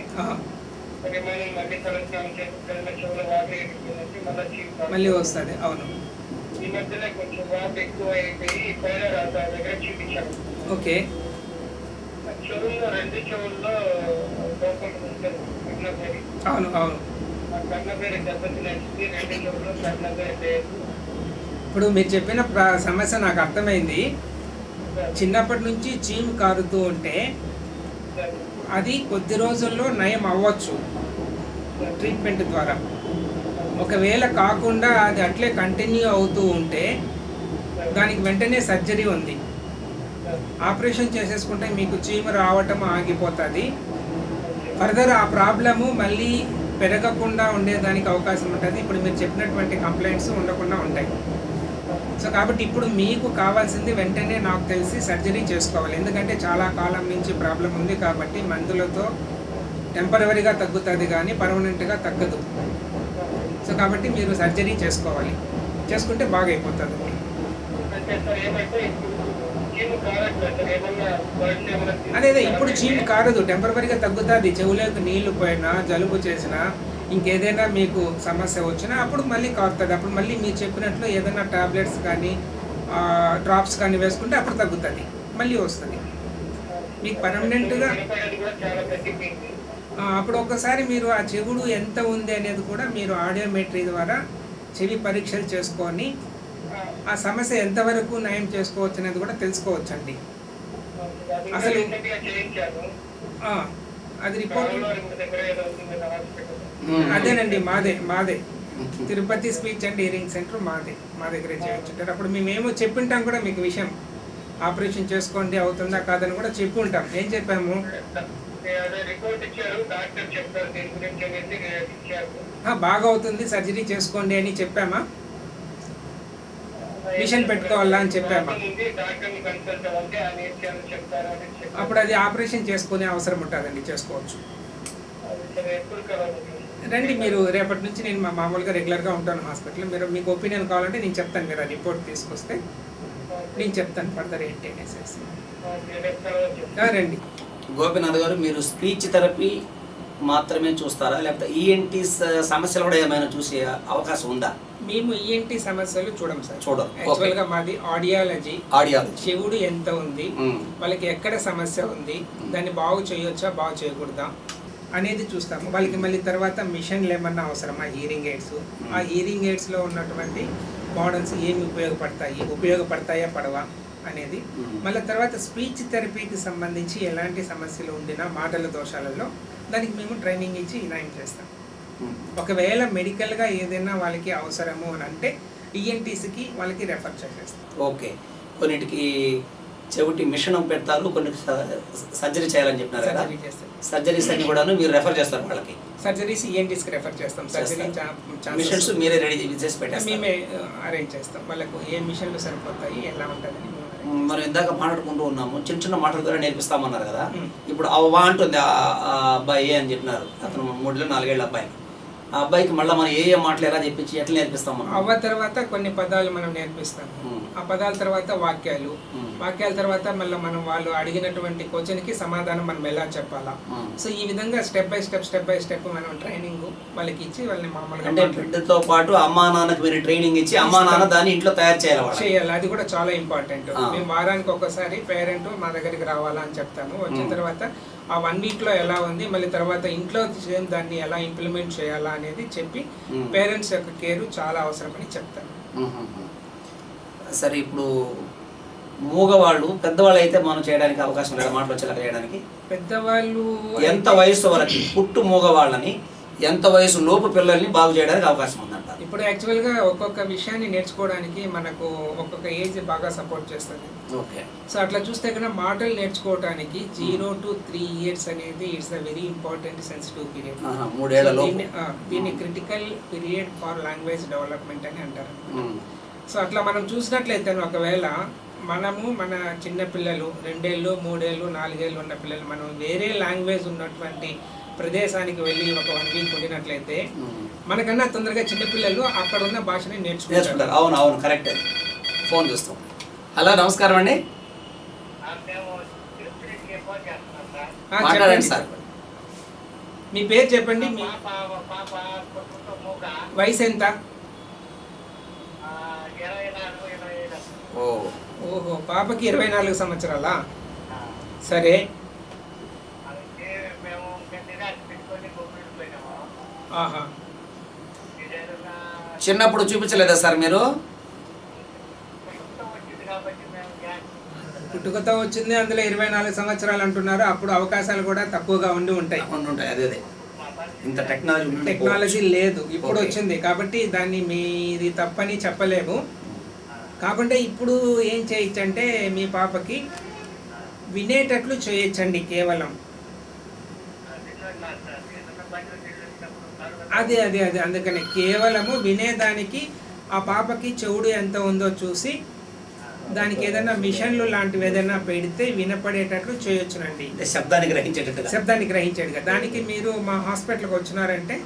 ఏమైనా మళ్ళీ తలస్నానం చేసి చెవుల వాటర్ ఎదుగుతుంది, మళ్ళీ వస్తుంది. అవును. ఈ మధ్యలో కొంచెం వాటర్ ఎక్కువ అయిపోయి పైన దగ్గర చూపించాను. ఓకే. చెవుల్లో 2 చెవుల్లో లోపల కన్నపేరి. అవును అవును. కన్నపేరి దెబ్బతినేసి 2 చెవుల్లో కన్నపేరి లేదు. ఇప్పుడు మీరు చెప్పిన సమస్య నాకు అర్థమైంది. చిన్నప్పటి నుంచి చీము కారుతూ ఉంటే అది కొద్ది రోజుల్లో నయం అవ్వచ్చు ట్రీట్మెంట్ ద్వారా. ఒకవేళ కాకుండా అది అట్లే కంటిన్యూ అవుతూ ఉంటే దానికి వెంటనే సర్జరీ ఉంది. ఆపరేషన్ చేసేసుకుంటే మీకు చీము రావటం ఆగిపోతుంది. ఫర్దర్ ఆ ప్రాబ్లము మళ్ళీ పెరగకుండా ఉండేదానికి అవకాశం ఉంటుంది. ఇప్పుడు మీరు చెప్పినటువంటి కంప్లైంట్స్ ఉండకుండా ఉంటాయి. సో కాబట్టి ఇప్పుడు మీకు కావాల్సింది వెంటనే నాకు తెలిసి సర్జరీ చేసుకోవాలి. ఎందుకంటే చాలా కాలం నుంచి ప్రాబ్లం ఉంది కాబట్టి మందులతో టెంపరవరీగా తగ్గుతుంది కానీ పర్మనెంట్గా తగ్గదు. సో కాబట్టి మీరు సర్జరీ చేసుకోవాలి, చేసుకుంటే బాగా అయిపోతుంది. అదే ఇప్పుడు చీము కారదు, టెంపరవరీగా తగ్గుతుంది. చెవులకు నీళ్లు పోయినా, జలుబు చేసినా, ఇంకేదైనా మీకు సమస్య వచ్చినా అప్పుడు మళ్ళీ కారుతుంది. అప్పుడు మళ్ళీ మీరు చెప్పినట్లు ఏదైనా టాబ్లెట్స్ కానీ డ్రాప్స్ కానీ వేసుకుంటే అప్పుడు తగ్గుతుంది, మళ్ళీ వస్తుంది మీకు పర్మనెంట్గా. అప్పుడు ఒకసారి మీరు ఆ చెవుడు ఎంత ఉంది అనేది కూడా మీరు ఆడియోమెట్రీ ద్వారా చెవి పరీక్షలు చేసుకొని ఆ సమస్య ఎంతవరకు నయం చేసుకోవచ్చు అనేది కూడా తెలుసుకోవచ్చండి. అసలు అది రిపోర్ట్ అదేనండి, మాదే Tirupati speech and hearing centre మా దగ్గరే చేయించుంటారు. అప్పుడు మేమేమో చెప్పింటాం కూడా మీకు విషయం, ఆపరేషన్ చేసుకోండి అవుతుందా కాదని కూడా చెప్పి ఉంటాం. ఏం చెప్పాము, బాగా అవుతుంది సర్జరీ చేసుకోండి అని చెప్పామా, మిషన్ పెట్టుకోవాలా అని చెప్పామా. అప్పుడు అది ఆపరేషన్ చేసుకునే అవసరం ఉంటుందండి, చేసుకోవచ్చు. రండి మీరు, రేపటి నుంచి నేను మామూలుగా రెగ్యులర్గా ఉంటాను హాస్పిటల్. మీరు మీకు ఒపీనియన్ కావాలంటే నేను చెప్తాను, మీరు ఆ రిపోర్ట్ తీసుకొస్తే నేను చెప్తాను ఫర్దర్ ఏంటి అనేసి. రండి. గోపినాథ్ గారు, మీరు స్పీచ్ థెరపీ మాత్రమే చూస్తారా, లేకపోతే ఈఎన్టీ సమస్యలు కూడా ఏమైనా చూసే అవకాశం ఉందా? మేము ఈఎన్టీ సమస్యలు చూడం సార్. చూడరు. యాక్చువల్గా మాది ఆడియాలజీ. చెవుడు ఎంత ఉంది, వాళ్ళకి ఎక్కడ సమస్య ఉంది, దాన్ని బాగు చేయొచ్చా బాగు చేయకూడదా అనేది చూస్తాము. వాళ్ళకి మళ్ళీ తర్వాత మిషన్లు ఏమన్నా అవసరమా, హీరింగ్ ఎయిడ్స్, ఆ హీరింగ్ ఎయిడ్స్లో ఉన్నటువంటి మోడల్స్ ఏమి ఉపయోగపడతాయా పడవా అనేది. మళ్ళీ తర్వాత స్పీచ్ థెరపీకి సంబంధించి ఎలాంటి సమస్యలు ఉండినా మాటల దోషాలలో దానికి మేము ట్రైనింగ్ ఇచ్చి నయం చేస్తాం. ఒకవేళ మెడికల్గా ఏదైనా వాళ్ళకి అవసరము అని అంటే ఈఎన్టీస్కి వాళ్ళకి రెఫర్ చేసేస్తాం. ఓకే, కొన్నిటికి చెవిటి మిషన్ పెడతారు, కొన్ని సర్జరీ చేయాలని చెప్పినారు కదా, సర్జరీస్ అన్ని కూడా మీరు రెఫర్ చేస్తారు వాళ్ళకి? సర్జరీస్ ఈఎన్టీస్కి రెఫర్ చేస్తాం. సర్జరీ మిషన్స్ మీరే రెడీ చేసి పెట్టారు, మేమే అరేంజ్ చేస్తాం. వాళ్ళకు ఏ మిషన్లు సరిపోతాయి, ఎలా ఉంటుందని. మనం ఇందాక మాట్లాడుకుంటూ ఉన్నాము, చిన్న చిన్న మాటల ద్వారా నేర్పిస్తామన్నారు కదా. ఇప్పుడు అవ్వ అంటుంది ఆ అబ్బాయి అని చెప్పినారు, అతను 3-4 ఏళ్ళ అబ్బాయి. ఆ అబ్బాయికి మళ్ళీ మనం ఏ మాటలు ఎలా చెప్పించి ఎట్లా నేర్పిస్తాం? మనం అవ్వ తర్వాత కొన్ని పదాలు మనం నేర్పిస్తాము. ఆ పదాల తర్వాత వాక్యాల తర్వాత మళ్ళీ మనం వాళ్ళు అడిగినటువంటి క్వశ్చన్కి సమాధానం మనం ఎలా చెప్పాలా. సో ఈ విధంగా స్టెప్ బై స్టెప్ మనం ట్రైనింగ్ వాళ్ళకి ఇచ్చి వాళ్ళని మామూలుగా అంటే బిడ్డతో పాటు అమ్మా నాన్నకి మీరు ట్రైనింగ్ ఇచ్చి అమ్మా నాన్న దాన్ని ఇంట్లో తయారు చేయాలి. అది కూడా చాలా ఇంపార్టెంట్. మేము వారానికి ఒకసారి పేరెంట్ మా దగ్గరికి రావాలా అని చెప్తాము. వచ్చిన తర్వాత ఆ 1 వీక్లో ఎలా ఉంది, మళ్ళీ తర్వాత ఇంట్లో దాన్ని ఎలా ఇంప్లిమెంట్ చేయాలా అనేది చెప్పి పేరెంట్స్ యొక్క కేర్ చాలా అవసరమని చెప్తాను. సరే, ఇప్పుడు మూగవాళ్ళు పెద్దవాళ్ళు అయితే మనం చేయడానికి అవకాశం లేదా, మాటలు వచ్చేలా చేయడానికి? పెద్దవాళ్ళు ఎంత వయసు వరకు పుట్టు మూగవాళ్ళని, ఎంత వయసు లోపు పిల్లల్ని బాగు చేయడానికి అవకాశం ఉందంట? ఇప్పుడు యాక్చువల్గా ఒక్కొక్క విషయాన్ని నేర్చుకోవడానికి మనకు ఒక్కొక్క ఏజ్ బాగా సపోర్ట్ చేస్తుంది. ఓకే. సో అట్లా చూస్తే కన్నా మాటలు నేర్చుకోవడానికి 0 to 3 years అనేది it's a very important sensitive period. 3 ఏళ్లలో దీన్ని critical period for language development అని అంటారు. సో అట్లా మనం చూసినట్లయితే ఒకవేళ మనము మన చిన్న పిల్లలు 2 ఏళ్ళు 3 ఏళ్ళు 4 ఏళ్ళు ఉన్న పిల్లలు మనం వేరే లాంగ్వేజ్ ఉన్నటువంటి ప్రదేశానికి వెళ్ళి ఒక 1 వీక్ ఉండినట్లయితే మనకన్నా తొందరగా చిన్నపిల్లలు అక్కడ ఉన్న భాషని నేర్చుకుంటారు. అవును, కరెక్ట్. ఫోన్ చూస్తాం. హలో, నమస్కారం అండి. మాట్లాడండి సార్. మీ పేరు చెప్పండి, మీ వయసు ఎంత? ఓహో, పాపకి 24 సంవత్సరాలా? సరే. ఆహా, చిన్నప్పుడు చూపించలేదా సార్ మీరు? పుట్టుకతో వచ్చింది, అందులో 24 సంవత్సరాలు అంటున్నారు. అప్పుడు అవకాశాలు కూడా తక్కువగా ఉంటాయి. అదే ఇంత టెక్నాలజీ లేదు, ఇప్పుడు వచ్చింది కాబట్టి దాన్ని మీది తప్పని చెప్పలేము. కాకుంటే ఇప్పుడు ఏం చేయొచ్చంటే మీ పాపకి వినేటట్లు చేయొచ్చండి. కేవలం అదే అందుకని కేవలము వినేదానికి ఆ పాపకి చెవుడు ఎంత ఉందో చూసి దానికి ఏదైనా మిషన్లు లాంటివి ఏదైనా పెడితే వినపడేటట్లు చేయొచ్చునండి. శబ్దాన్ని గ్రహించేట్టుగా. దానికి మీరు మా హాస్పిటల్కి వచ్చినారంటే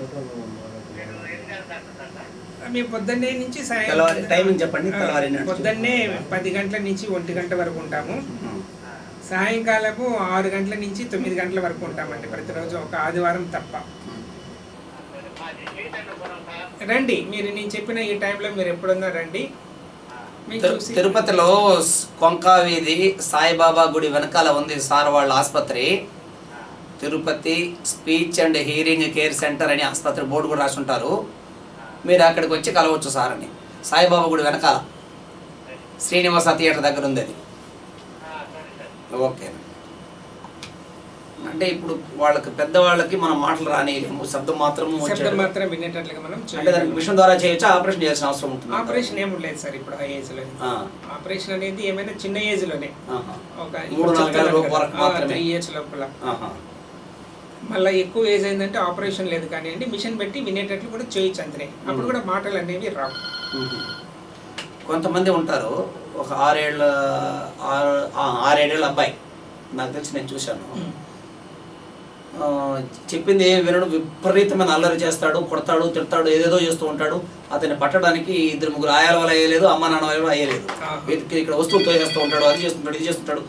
మేము పొద్దున్నే నుంచి టైమింగ్ చెప్పండి. పొద్దున్నే 10 గంటల నుంచి 1 గంట వరకు ఉంటాము. సాయంకాలము 6 గంటల నుంచి 9 గంటల వరకు ఉంటామండి ప్రతిరోజు, ఒక ఆదివారం తప్ప. రండి, మీరు నేను చెప్పిన ఈ టైంలో మీరు ఎప్పుడున్నా రండి. తిరుపతిలో కొంకా వీధి సాయిబాబా గుడి వెనకాల ఉంది సార్ వాళ్ళ ఆసుపత్రి. Tirupati speech and hearing care centre అని ఆసుపత్రి బోర్డు కూడా రాసి ఉంటారు. మీరు అక్కడికి వచ్చి కలవచ్చు సార్ అని. సాయిబాబా గుడి వెనకాల శ్రీనివాస థియేటర్ దగ్గర ఉంది అది. ఓకే. అంటే ఇప్పుడు వాళ్ళకి పెద్దవాళ్ళకి మనం మాటలు రానియలేము, శబ్దం మాత్రం వినేటట్లుగా మనం అంటే దానికి మిషన్ ద్వారా చేయొచ్చా, ఆపరేషన్ చేయాల్సిన అవసరం ఉంటుంది? ఆపరేషన్ ఏమి లేదు సార్ ఇప్పుడు ఆ ఏజ్ లో. ఆపరేషన్ అనేది ఏమైనా చిన్న ఏజ్ లోనే, ఒక 3-4 years లోపల. మళ్ళీ ఎక్కువ ఏజ్ అయిందంటే ఆపరేషన్ లేదు కానీ అండి, మిషన్ పెట్టి వినేటట్లు కూడా చేయొచ్చు అంతనే. అప్పుడు కూడా మాటలు అనేవి రావు. కొంతమంది ఉంటారు, ఒక 6-7 అబ్బాయి నాకు తెలిసి, నేను చూశాను. చెప్పింది ఏం వినడు, విపరీతమైన అల్లరి చేస్తాడు, కొడతాడు, తిడతాడు, ఏదేదో చేస్తూ ఉంటాడు. అతన్ని పట్టడానికి 2-3 ఆయాల వల్ల అయ్యలేదు, అమ్మ నాన్న వల్ల అయ్యలేదు. ఇక్కడ వస్తువులు తోసేస్తూ ఉంటాడు, అది చేస్తుంటాడు, ఇది చేస్తుంటాడు.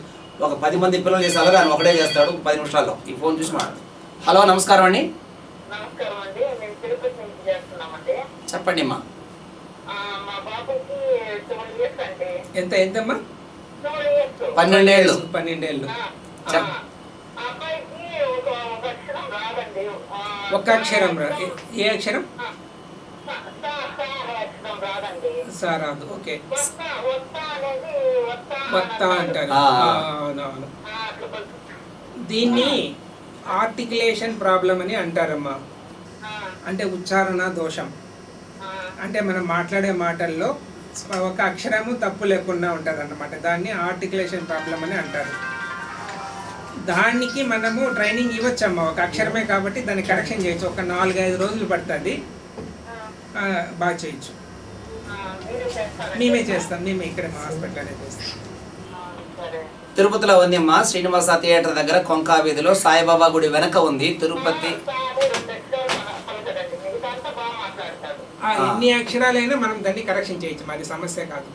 ఒక 10 మంది పిల్లలు చేసే అల్లరి ఆయన ఒకటే చేస్తాడు 10 నిమిషాల్లో. ఈ ఫోన్ చూసి మాట్లాడు. హలో, నమస్కారం అండి. చెప్పండి అమ్మా. ఎంతమ్మా? 12 ఏళ్ళు. ఒక అక్షరం రా. ఏ అక్షరం? సారాదు. ఓకే, వత్తా అంటారు. అవునవును. దీన్ని ఆర్టికులేషన్ ప్రాబ్లం అని అంటారమ్మా. అంటే ఉచ్చారణ దోషం. అంటే మనం మాట్లాడే మాటల్లో ఒక అక్షరము తప్పు లేకుండా ఉంటుంది అన్నమాట. దాన్ని ఆర్టికులేషన్ ప్రాబ్లం అని అంటారు. దానికి మనము ట్రైనింగ్ ఇవ్వచ్చమ్మా. ఒక అక్షరమే కాబట్టి దాన్ని కరెక్షన్ చేయొచ్చు. ఒక 4-5 రోజులు పడుతుంది, బాగా చేయొచ్చు. మేమే చేస్తాం, మేమే ఇక్కడ మా హాస్పిటల్లోనే చేస్తాం. తిరుపతిలో ఉంది అమ్మా, శ్రీనివాస థియేటర్ దగ్గర కొంకా వీధిలో సాయిబాబా గుడి వెనక ఉంది. తిరుపతి ఎన్ని అక్షరాలైనా మనం దాన్ని కరెక్షన్ చేయొచ్చు, మాది సమస్య కాదు.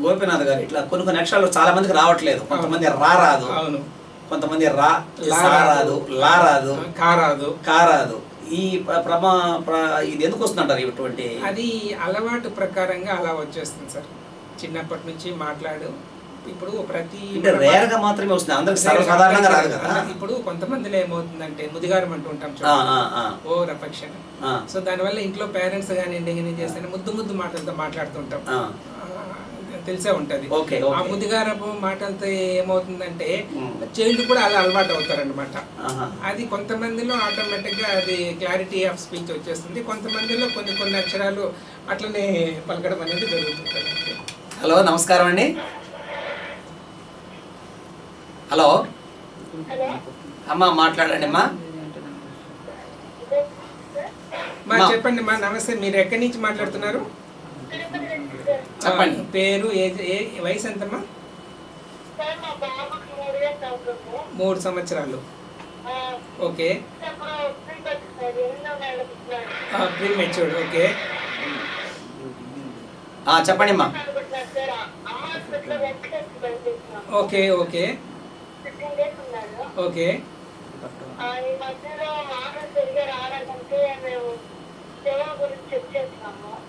గోపీనాథ్ గారు, ఇట్లా కొన్ని అక్షరాలు చాలా మందికి రావట్లేదు. కొంతమంది రాదు, అవును, కొంతమంది రాదు, లారాదు, కారాదు. ఈ ఇది ఎందుకు వస్తుందంటారు? ఇటువంటి అది అలవాటు ప్రకారంగా అలా వచ్చేస్తుంది సార్. చిన్నప్పటి నుంచి మాట్లాడు. ఇప్పుడు ప్రతి రేర్గా మాత్రమే వస్తుంది, అందరికి సర్వసాధారణంగా రాదు కదా. ఇప్పుడు కొంతమందిలో ఏమవుతుందంటే ముదిగారం అంటూ ఉంటాం, ఓవర్ అఫెక్షన్. సో దానివల్ల ఇంట్లో పేరెంట్స్ కానీ ఏం చేస్తే ముద్దు మాటలతో మాట్లాడుతుంటాం, తెలిసే ఉంటది. ఆ ముదిగారపు మాటలతో ఏమవుతుందంటే చైల్డ్ కూడా అలా అలవాటు అవుతారనమాట. అది కొంతమందిలో ఆటోమేటిక్ గా అది క్లారిటీ ఆఫ్ స్పీచ్ వచ్చేస్తుంది. కొంతమందిలో కొన్ని అక్షరాలు అట్లనే పలకడం అనేది జరుగుతుంది. హలో, నమస్కారం అండి. హలో అమ్మా, మాట్లాడండి అమ్మా. చెప్పండి అమ్మా. నమస్తే, మీరు ఎక్కడి నుంచి మాట్లాడుతున్నారు? చెప్పండి. పేరు, వయసు ఎంతమ్మా? 3 సంవత్సరాలు. Okay, pre matured. ఓకే, చెప్పండి అమ్మా. Okay okay okay.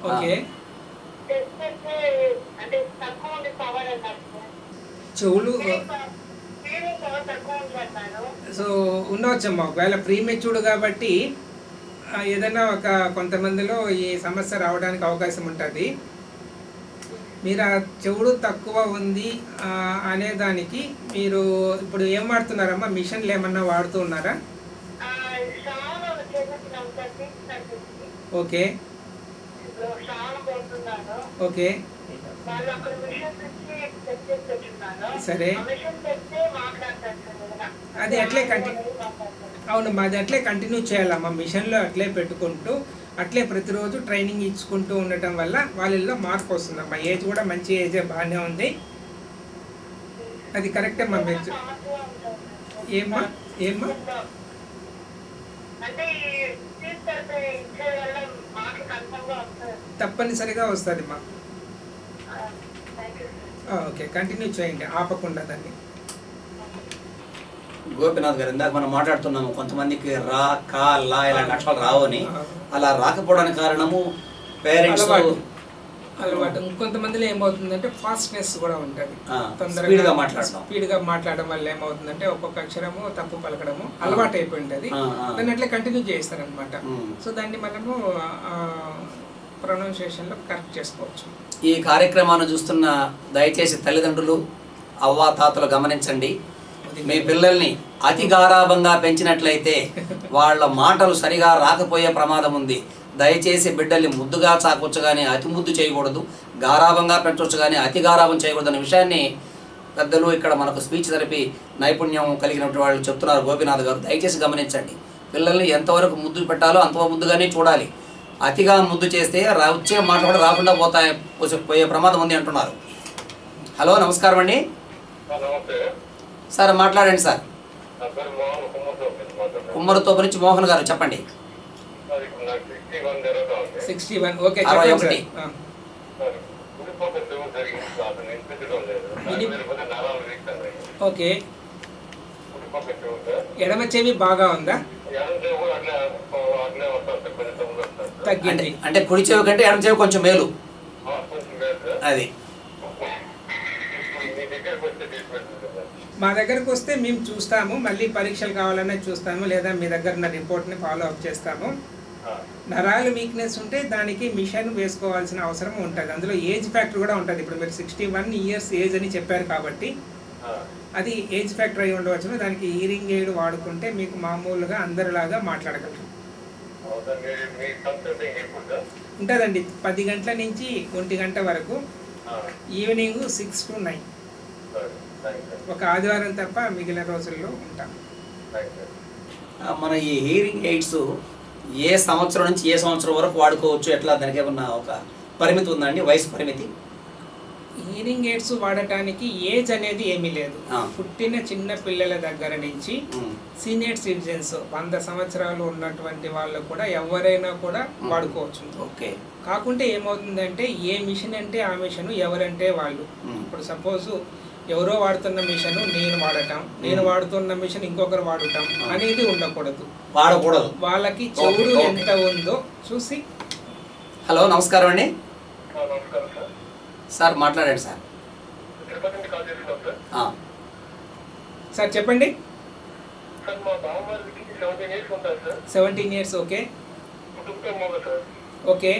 ఓకే, చెవులు సో ఉండవచ్చమ్మా. ఒకవేళ ప్రీమెచ్యూర్డ్ కాబట్టి ఏదైనా ఒక కొంతమందిలో ఈ సమస్య రావడానికి అవకాశం ఉంటుంది. మీరు ఆ చెవుడు తక్కువ ఉంది అనేదానికి మీరు ఇప్పుడు ఏం వాడుతున్నారమ్మా? మిషన్లు ఏమన్నా వాడుతూ ఉన్నారా? Okay okay. వాళ్ళు అక్కడ మిషన్ నుంచి సెట్ చేసి పెట్టున్నారు. సరే మిషన్ పెడితే మాట్లాడతారు సార్ ఏదైనా. అది అట్లే అవును మాది అట్లే కంటిన్యూ చేయాలమ్మా. మిషన్లో అట్లే పెట్టుకుంటూ అట్లే ప్రతిరోజు ట్రైనింగ్ ఇచ్చుకుంటూ ఉండటం వల్ల వాళ్ళలో మార్పు వస్తుందమ్మా. ఏజ్ కూడా మంచి ఏజే, బాగానే ఉంది. అది కరెక్టే అమ్మా. మీరు ఏమ్మా ఏమ్మా అంటే ఇచ్చే వల్ల మాకు కన్ఫర్మ్గా వస్తుంది. తప్పనిసరిగా వస్తుంది అమ్మా. Thank you sir. Okay continue చేయండి ఆపకుండా దాన్ని. గోపినాథ్ గారు, ఇందాక మనం మాట్లాడుతున్నాము కొంతమందికి రా, కా, లా ఇలాంటి అక్షరాలు రావు అని. అలా రాకపోవడానికి కారణము పేరెంట్స్ అలవాటు. ఇంకొంతమందిలో ఏమవుతుందంటే ఫాస్ట్నెస్ కూడా ఉంటుంది. స్పీడ్గా మాట్లాడడం వల్ల ఏమవుతుందంటే ఒక్కొక్క అక్షరము తప్పు పలకడము అలవాటు అయిపోయి ఉంటుంది. దాన్ని అట్లా కంటిన్యూ చేస్తారనమాట. సో దాన్ని మనము ప్రొనౌన్సియేషన్లో కరెక్ట్ చేసుకోవచ్చు. ఈ కార్యక్రమాన్ని చూస్తున్న దయచేసి తల్లిదండ్రులు, అవ్వ తాతలు గమనించండి. మీ పిల్లల్ని అతి గారాభంగా పెంచినట్లయితే వాళ్ళ మాటలు సరిగా రాకపోయే ప్రమాదం ఉంది. దయచేసి బిడ్డల్ని ముద్దుగా చాకొచ్చు కానీ అతి ముద్దు చేయకూడదు, గారాభంగా పెంచవచ్చు కానీ అతి గారాభం చేయకూడదు అనే విషయాన్ని పెద్దలు ఇక్కడ మనకు స్పీచ్ థెరపీ నైపుణ్యం కలిగినటువంటి వాళ్ళు చెప్తున్నారు. గోపినాథ్ గారు దయచేసి గమనించండి. పిల్లల్ని ఎంతవరకు ముద్దు పెట్టాలో అంత ముద్దుగానే చూడాలి. అతిగా ముద్దు చేస్తే వచ్చే మాట కూడా రాకుండా పోయే ప్రమాదం ఉంది అంటున్నారు. హలో, నమస్కారం అండి సార్. మాట్లాడండి సార్. కుమ్మరతోపు నుంచి మోహన్ గారు, చెప్పండి. 61 ఓకే. ఓకే ఎడమ చెవి బాగా ఉందా? తగ్గింది అంటే కుడి చెవి కంటే ఎడమ చెవి కొంచెం మేలు. అది మా దగ్గరకు వస్తే మేము చూస్తాము, మళ్ళీ పరీక్షలు కావాలన్నా చూస్తాము, లేదా మీ దగ్గర ఉన్న రిపోర్ట్ని ఫాలో అప్ చేస్తాము. నరాల వీక్నెస్ ఉంటే దానికి మిషన్ వేసుకోవాల్సిన అవసరం ఉంటుంది. అందులో ఏజ్ ఫ్యాక్టర్ కూడా ఉంటుంది. ఇప్పుడు మీరు 61 ఇయర్స్ ఏజ్ అని చెప్పారు కాబట్టి అది ఏజ్ ఫ్యాక్టర్ అయి ఉండవచ్చును. దానికి హీరింగ్ ఎయిడ్ వాడుకుంటే మీకు మామూలుగా అందరిలాగా మాట్లాడగలరు. ఉంటుందండి 10 గంటల నుంచి 1 గంట వరకు, ఈవినింగ్ 6 to 9. ఒక ఆదివారం తప్ప మిగిలిన రోజుల్లో ఉంటాం. మన ఈ హీరింగ్ ఎయిడ్స్ ఏ సంవత్సరం నుంచి ఏ సంవత్సరం వరకు వాడుకోవచ్చు? ఎట్లా దానికి ఏమన్నా ఒక పరిమితి ఉందండి, వయసు పరిమితి? హీరింగ్ ఎయిడ్స్ వాడటానికి ఏజ్ అనేది ఏమీ లేదు. పుట్టిన చిన్న పిల్లల దగ్గర నుంచి సీనియర్ సిటిజన్స్ 100 సంవత్సరాలు ఉన్నటువంటి వాళ్ళు కూడా ఎవరైనా కూడా వాడుకోవచ్చు. ఓకే. కాకుంటే ఏమవుతుందంటే ఏ మిషన్ అంటే ఆ మిషన్, ఎవరంటే వాళ్ళు. ఇప్పుడు సపోజ్ ఎవరో వాడుతున్న మిషన్ నేను వాడటం, నేను వాడుతున్న మిషన్ ఇంకొకరు వాడటం అనేది ఉండకూడదు. వాళ్ళకి చెవుడు ఎంత ఉందో చూసి. హలో, నమస్కారం అండి సార్. మాట్లాడండి సార్. సార్ చెప్పండి. 17 ఇయర్స్ ఓకే. ఓకే.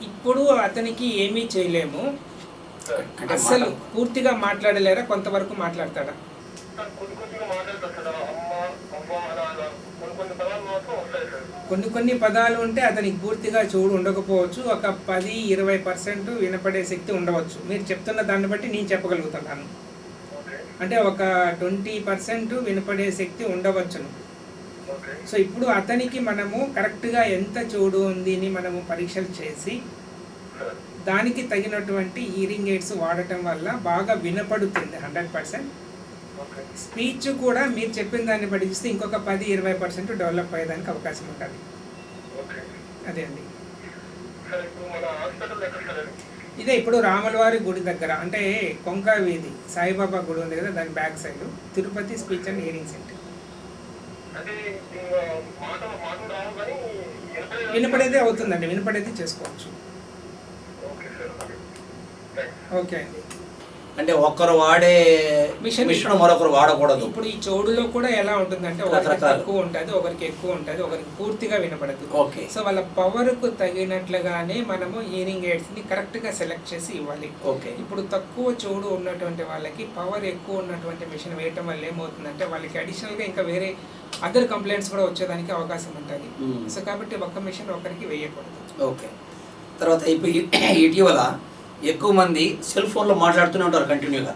ఇప్పుడు అతనికి ఏమీ చేయలేము. అసలు పూర్తిగా మాట్లాడలేరా? కొంతవరకు మాట్లాడతాడా? కొన్ని పదాలు ఉంటే అతనికి పూర్తిగా చెవుడు ఉండకపోవచ్చు. ఒక 10-20% వినపడే శక్తి ఉండవచ్చు. మీరు చెప్తున్న దాన్ని బట్టి నేను చెప్పగలుగుతున్నాను. అంటే ఒక 20% వినపడే శక్తి ఉండవచ్చును. సో ఇప్పుడు అతనికి మనము కరెక్ట్గా ఎంత చెవుడు ఉంది అని మనము పరీక్షలు చేసి దానికి తగినటువంటి హీరింగ్ ఎయిడ్స్ వాడటం వల్ల బాగా వినపడుతుంది 100%. స్పీచ్ కూడా మీరు చెప్పిన దాన్ని బట్టి చూస్తే ఇంకొక 10-20% డెవలప్ అయ్యేదానికి అవకాశం ఉంటుంది. అదే అండి. ఇదే ఇప్పుడు రాములవారి గుడి దగ్గర, అంటే కొంకా వీధి సాయిబాబా గుడి ఉంది కదా, దాని back side Tirupati speech and hearing centre. వినపడేదే అవుతుందండి, వినపడేది చేసుకోవచ్చు. ఓకే అండి. అంటే ఒక్కరు వాడే మిషన్ మరొకరు వాడకూడదు. ఇప్పుడు ఈ చెవుడులో కూడా ఎలా ఉంటుందంటే ఒకరికి తక్కువ ఉంటుంది, ఒకరికి ఎక్కువ ఉంటుంది, ఒకరికి పూర్తిగా వినపడదు. ఓకే. సో వాళ్ళ పవర్కు తగినట్లుగానే మనము హియరింగ్ ఎయిడ్స్ని కరెక్ట్గా సెలెక్ట్ చేసి ఇవ్వాలి. ఓకే. ఇప్పుడు తక్కువ చెవుడు ఉన్నటువంటి వాళ్ళకి పవర్ ఎక్కువ ఉన్నటువంటి మిషన్ వేయటం వల్ల ఏమవుతుందంటే వాళ్ళకి అడిషనల్గా ఇంకా వేరే అదర్ కంప్లైంట్స్ కూడా వచ్చేదానికి అవకాశం ఉంటుంది. సో కాబట్టి ఒక్క మిషన్ ఒకరికి వేయకూడదు. ఓకే. తర్వాత ఇటీవల ఎక్కువ మంది సెల్ ఫోన్లో మాట్లాడుతూనే ఉంటారు కంటిన్యూగా.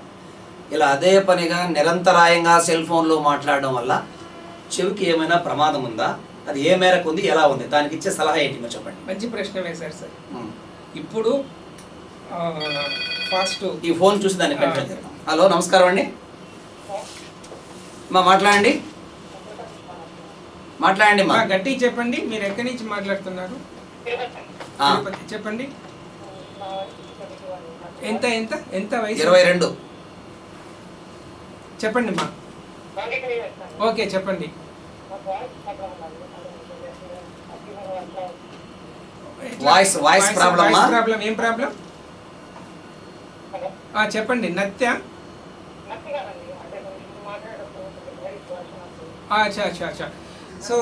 ఇలా అదే పనిగా నిరంతరాయంగా సెల్ ఫోన్లో మాట్లాడడం వల్ల చెవికి ఏమైనా ప్రమాదం ఉందా? అది ఏ మేరకు ఉంది, ఎలా ఉంది? దానికి ఇచ్చే సలహా ఏంటి మీరు చెప్పండి. మంచి ప్రశ్న వేశారు సార్. ఇప్పుడు ఫాస్ట్ ఈ ఫోన్ చూసి దాన్ని కంట్రోల్ చేద్దాం. హలో, నమస్కారం అండి. మాట్లాడండి మా గట్టిగా చెప్పండి. మీరు ఎక్కడి నుంచి మాట్లాడుతున్నారు? చెప్పండి. ఎంత ఎంత ఎంత వయసు? 22. చెప్పండి మా. ఓకే, చెప్పండి. Voice problem. ఏం ప్రాబ్లం? చెప్పండి. నత్య. అచ్చా. సో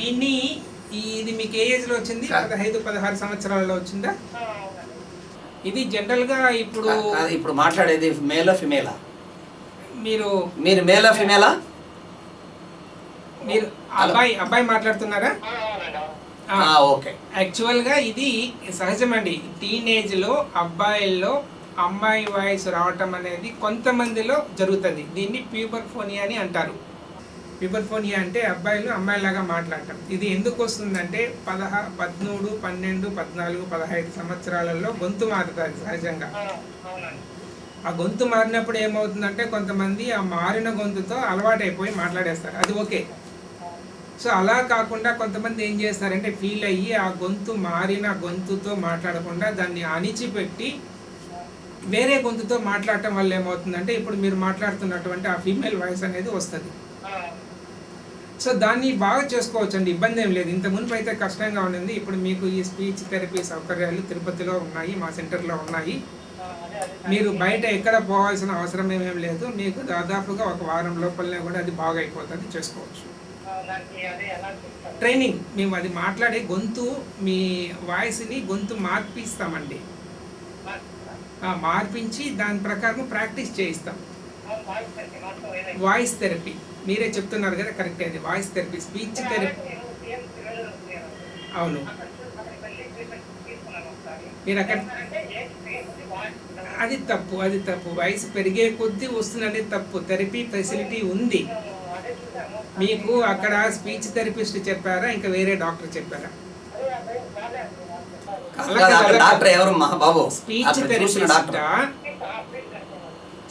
ఇది మీకు ఏ ఏజ్లో వచ్చింది? 15-16 సంవత్సరాలలో వచ్చిందా? ఇది జనరల్గా ఇప్పుడు మాట్లాడేది మేలా ఫిమేలా? మీరు మేలా ఫిమేలా? మీరు అబ్బాయి మాట్లాడుతున్నారా? ఓకే. యాక్చువల్గా ఇది సహజమండి. టీనేజ్లో అబ్బాయిల్లో అమ్మాయి వాయిస్ రావటం అనేది కొంతమందిలో జరుగుతుంది. దీన్ని ప్యూబర్ఫోనియా అని అంటారు. ప్యూబర్ఫోనియా అంటే అబ్బాయిలు అమ్మాయిలాగా మాట్లాడటం. ఇది ఎందుకు వస్తుందంటే 13, 12, 14, 15 సంవత్సరాలలో గొంతు మారుతుంది సహజంగా. ఆ గొంతు మారినప్పుడు ఏమవుతుందంటే కొంతమంది ఆ మారిన గొంతుతో అలవాటైపోయి మాట్లాడేస్తారు. అది ఓకే. సో అలా కాకుండా కొంతమంది ఏం చేస్తారంటే ఫీల్ అయ్యి ఆ మారిన గొంతుతో మాట్లాడకుండా దాన్ని అణిచిపెట్టి వేరే గొంతుతో మాట్లాడటం వల్ల ఏమవుతుందంటే ఇప్పుడు మీరు మాట్లాడుతున్నటువంటి ఆ ఫీమేల్ వాయిస్ అనేది వస్తుంది. సో దాన్ని బాగా చేసుకోవచ్చండి, ఇబ్బంది ఏం లేదు. ఇంత మునుపు అయితే కష్టంగా ఉండింది. ఇప్పుడు మీకు ఈ స్పీచ్ థెరపీ సౌకర్యాలు తిరుపతిలో ఉన్నాయి, మా సెంటర్లో ఉన్నాయి. మీరు బయట ఎక్కడ పోవాల్సిన అవసరం ఏమేం లేదు. మీకు దాదాపుగా ఒక వారం లోపలనే కూడా అది బాగా అయిపోతుంది, చేసుకోవచ్చు. ట్రైనింగ్ మేము అది మాట్లాడే మీ వాయిస్ని గొంతు మార్పిస్తామండి. మార్పించి దాని ప్రకారం ప్రాక్టీస్ చేయిస్తాం. వాయిస్ థెరపీ మీరే చెప్తున్నారు కదా, కరెక్ట్. అది వాయిస్ థెరపీ, స్పీచ్ థెరపీ. అవును, మీరు అక్కడ అది తప్పు. వయసు పెరిగే కొద్దీ వస్తున్నది తప్పు. థెరపీ ఫెసిలిటీ ఉంది మీకు. అక్కడ స్పీచ్ థెరపిస్ట్ చెప్పారా, ఇంకా వేరే డాక్టర్ చెప్పారా?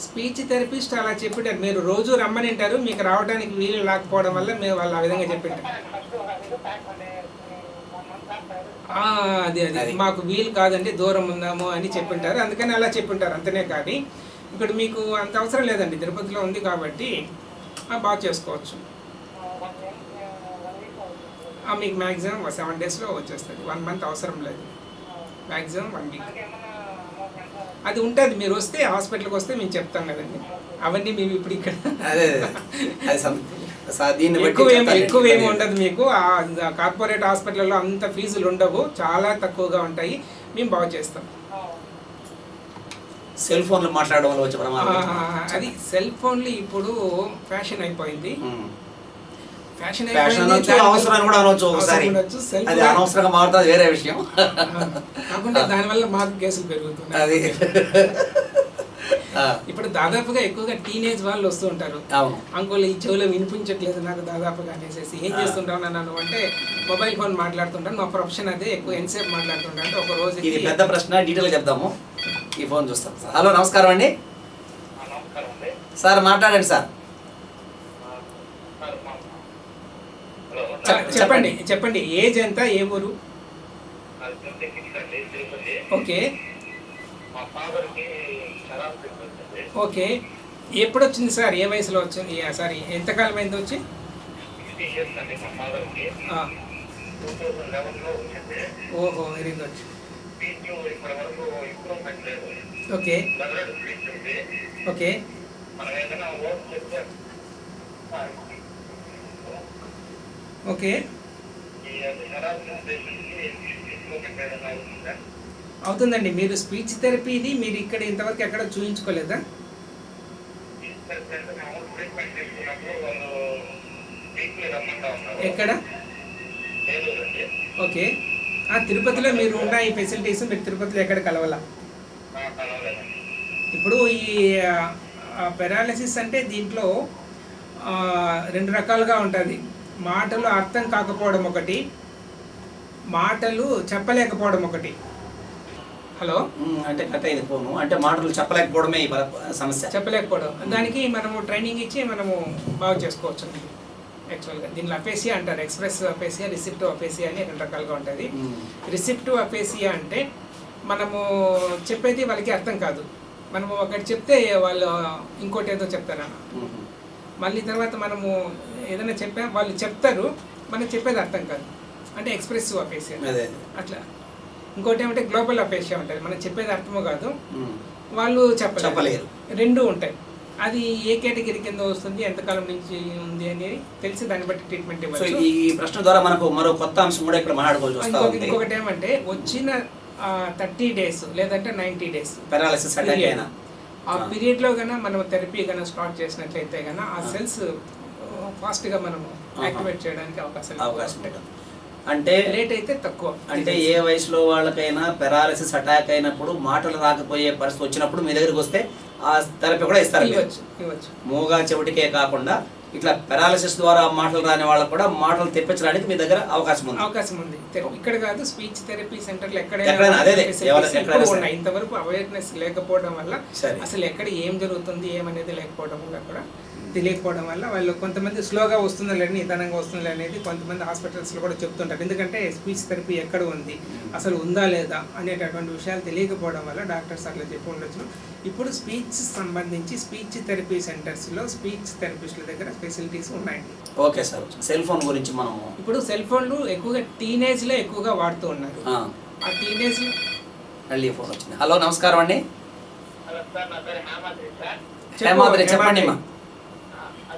స్పీచ్ థెరపిస్ట్ అలా చెప్పారు. మీరు రోజు రమ్మని అంటారు, మీకు రావడానికి వీలు లేకపోవడం వల్ల మేము వాళ్ళు ఆ విధంగా చెప్పింటారు. అది మాకు వీలు కాదండి, దూరం ఉందాము అని చెప్పింటారు, అందుకని అలా చెప్పింటారు అంతనే. కానీ ఇక్కడ మీకు అంత అవసరం లేదండి, తిరుపతిలో ఉంది కాబట్టి బాగా చేసుకోవచ్చు. మీకు మ్యాక్సిమం 7 డేస్లో వచ్చేస్తుంది. 1 మంత్ అవసరం లేదు, మ్యాక్సిమం 1 వీక్ అది ఉంటుంది. మీరు వస్తే హాస్పిటల్కి వస్తే మేము చెప్తాం కదండి అవన్నీ. మేము ఇప్పుడు ఇక్కడ ఎక్కువేమి ఉండదు మీకు. కార్పొరేట్ హాస్పిటల్లో అంత ఫీజులు ఉండవు, చాలా తక్కువగా ఉంటాయి. మేము బాగా చేస్తాం. సెల్ ఫోన్లు మాట్లాడడం వల్ల వచ్చే ప్రమాదం అది సెల్ ఫోన్లు ఇప్పుడు ఫ్యాషన్ అయిపోయింది. అవసరం కూడా అనవచ్చు ఒకసారి, అది అనవసరంగా మారుతుంది వేరే విషయం. కాకుండా దానివల్ల మాకు కేసులు పెరుగుతున్నాయి. ఇప్పుడు దాదాపుగా ఎక్కువగా టీనేజ్ వాళ్ళు వస్తూ ఉంటారు. అంకుల్ ఈ చెవులో వినిపించట్లేదు నాకు దాదాపుగా అనేసి. ఏం చేస్తుంటాను నన్ను అంటే మొబైల్ ఫోన్ మాట్లాడుతుంటాను, మా ప్రొఫెషన్ అదే, ఎక్కువ ఎంతసేపు మాట్లాడుతుంటా అంటే ఒక రోజు. ఇది పెద్ద ప్రశ్న, డీటెయిల్ చెప్దాము. ఈ ఫోన్ చూస్తాం సార్. హలో, నమస్కారం అండి సార్, మాట్లాడండి సార్. చెప్పండి ఏజ్ ఎంత, ఏ ఊరు? Okay okay. ఎప్పుడు వచ్చింది సార్, ఏ వయసులో వచ్చింది? సారీ, ఎంతకాలం అయింది వచ్చి? ఓహో, very good. Okay okay okay. అవుతుందండి. మీరు స్పీచ్ థెరపీది మీరు ఇక్కడ ఇంతవరకు ఎక్కడ చూపించుకోలేదా? ఎక్కడ? ఓకే తిరుపతిలో మీరు ఉన్న ఈ ఫెసిలిటీస్ మీరు తిరుపతిలో ఎక్కడ కలవాలా? కలవలేదండి. ఇప్పుడు ఈ పెరాలసిస్ అంటే దీంట్లో 2 రకాలుగా ఉంటుంది. మాటలు అర్థం కాకపోవడం ఒకటి, మాటలు చెప్పలేకపోవడం ఒకటి. హలో, అంటే కట్ అయింది ఫోను. అంటే మాటలు చెప్పలేకపోవడమే ఈ సమస్య. చెప్పలేకపోవడం, దానికి మనము ట్రైనింగ్ ఇచ్చి మనము బాగు చేసుకోవచ్చు. యాక్చువల్గా దీనిలో అఫేసియా అంటారు. ఎక్స్ప్రెస్ అఫేసియా, రిసిప్టివ్ అఫేసియా అని 2 రకాలుగా ఉంటుంది. రిసిప్టివ్ అఫేసియా అంటే మనము చెప్పేది వాళ్ళకి అర్థం కాదు. మనము ఒకటి చెప్తే వాళ్ళు ఇంకోటి ఏదో చెప్తారా, మళ్ళీ తర్వాత మనము ఏదైనా వాళ్ళు చెప్తారు, మనం చెప్పేది అర్థం కాదు. అంటే ఎక్స్ప్రెసివ్ అఫేసియా అట్లా. ఇంకోటి ఏమంటే గ్లోబల్ అఫేసియా ఉంటుంది, మనం చెప్పేది అర్థమో కాదు, వాళ్ళు చెప్పలేరు. 2 ఉంటాయి. అది ఏ కేటగిరీ కింద వస్తుంది, ఎంతకాలం నుంచి ఉంది అనేది తెలిసి దాన్ని బట్టి ట్రీట్మెంట్ ఇవ్వచ్చు. ఈ ప్రశ్న ద్వారా మనకు మరో కొత్త అంశం కూడా ఇక్కడ మాట్లాడుకోవాల్సి వస్తుంది. ఇంకొకటి ఏమంటే వచ్చిన 30 days లేదంటే 90 days పెరాలసిస్ అటాక్ అయినా ఆ పీరియడ్లో కన్నా మనం థెరపీ కన్నా స్టార్ట్ చేసినట్లయితే కన్నా ఆ సెల్స్ ఫాస్ట్గా మనము యాక్టివేట్ చేయడానికి అవకాశం ఉంటుంది. అంటే లేట్ అయితే తక్కువ. అంటే ఏ వయసులో వాళ్ళకైనా పెరాలసిస్ అటాక్ అయినప్పుడు మాటలు రాకపోయే పరిస్థితి వచ్చినప్పుడు మీ దగ్గరికి వస్తే ఆ థెరపీ కూడా ఇస్తారు. ఇవ్వచ్చు. మూగా చెవిటికే కాకుండా ఇట్లా పెరాలసిస్ ద్వారా మాటలు రాని వాళ్ళకు కూడా మాటలు తెప్పించడానికి మీ దగ్గర అవకాశం ఉంది. ఇక్కడ కాదు, స్పీచ్ థెరపీ సెంటర్లు ఉన్నాయి. ఇంతవరకు అవేర్నెస్ లేకపోవడం వల్ల, అసలు ఎక్కడ ఏం జరుగుతుంది ఏమనేది లేకపోవడం వల్ల కూడా తెలియకపోవడం వల్ల వాళ్ళు కొంతమంది స్లోగా వస్తుందా లేదు, నిదానంగా వస్తుందా అనేది కొంతమంది హాస్పిటల్స్లో కూడా చెప్తుంటారు. ఎందుకంటే స్పీచ్ థెరపీ ఎక్కడ ఉంది, అసలు ఉందా లేదా అనేటటువంటి విషయాలు తెలియకపోవడం వల్ల డాక్టర్స్ అట్లా చెప్పి ఉండొచ్చు. ఇప్పుడు స్పీచ్ సంబంధించి స్పీచ్ థెరపీ సెంటర్స్లో స్పీచ్ థెరపిస్టుల దగ్గర ఫెసిలిటీస్ ఉన్నాయండి. ఓకే సార్, సెల్ ఫోన్ గురించి మనము ఇప్పుడు సెల్ ఫోన్లు ఎక్కువగా టీనేజ్లో ఎక్కువగా వాడుతూ ఉన్నారు. ఆ టీనేజ్లో మళ్ళీ ఫోన్ వచ్చింది. హలో, నమస్కారం అండి. హలో సార్, నా పేరు హేమాద్రి సార్. హేమాద్రి, చెప్పండి మా.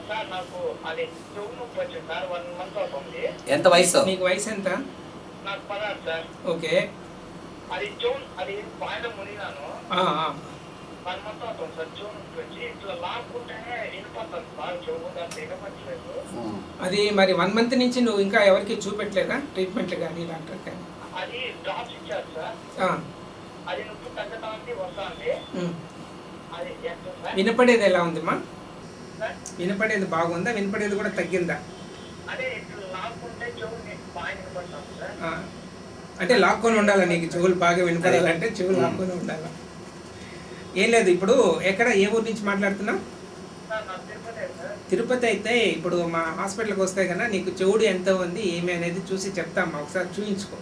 సార్, నాకు అది చెవు నొప్పి వచ్చింది సార్, 1 month అవుతుంది. ఎంత వయసు? మీకు వయసు ఎంత? నాకు 16 సార్. ఓకే. అది బాయిల మునిగాను. 1 month అవుతుంది సార్. చెవు నొప్పి వచ్చి ఇట్లా లాక్కుంటేనే వినపడుతుంది సార్, చెవు దాంట్లో వినపట్లేదు. అది మరి 1 month నుంచి నువ్వు ఇంకా ఎవరికి చూపెట్టలేదా ట్రీట్మెంట్ కానీ డాక్టర్ కానీ? అది డ్రాప్స్ ఇచ్చారు సార్. అది నొప్పి తగ్గడానికి వస్తుంది. అది వినపడేది ఎలా ఉందమ్మా? వినపడేది బాగుందా? వినపడేది కూడా తగ్గిందా? అంటే లాక్కొని ఉండాలా? నీకు చెవులు బాగా వినపడాలంటే చెవులు లాక్కొని ఉండాలా? ఏం లేదు. ఇప్పుడు ఏ ఊరు నుంచి మాట్లాడుతున్నావు? తిరుపతి అయితే ఇప్పుడు మా హాస్పిటల్కి వస్తే కన్నా నీకు చెవుడు ఎంత ఉంది ఏమి అనేది చూసి చెప్తామా, ఒకసారి చూయించుకో.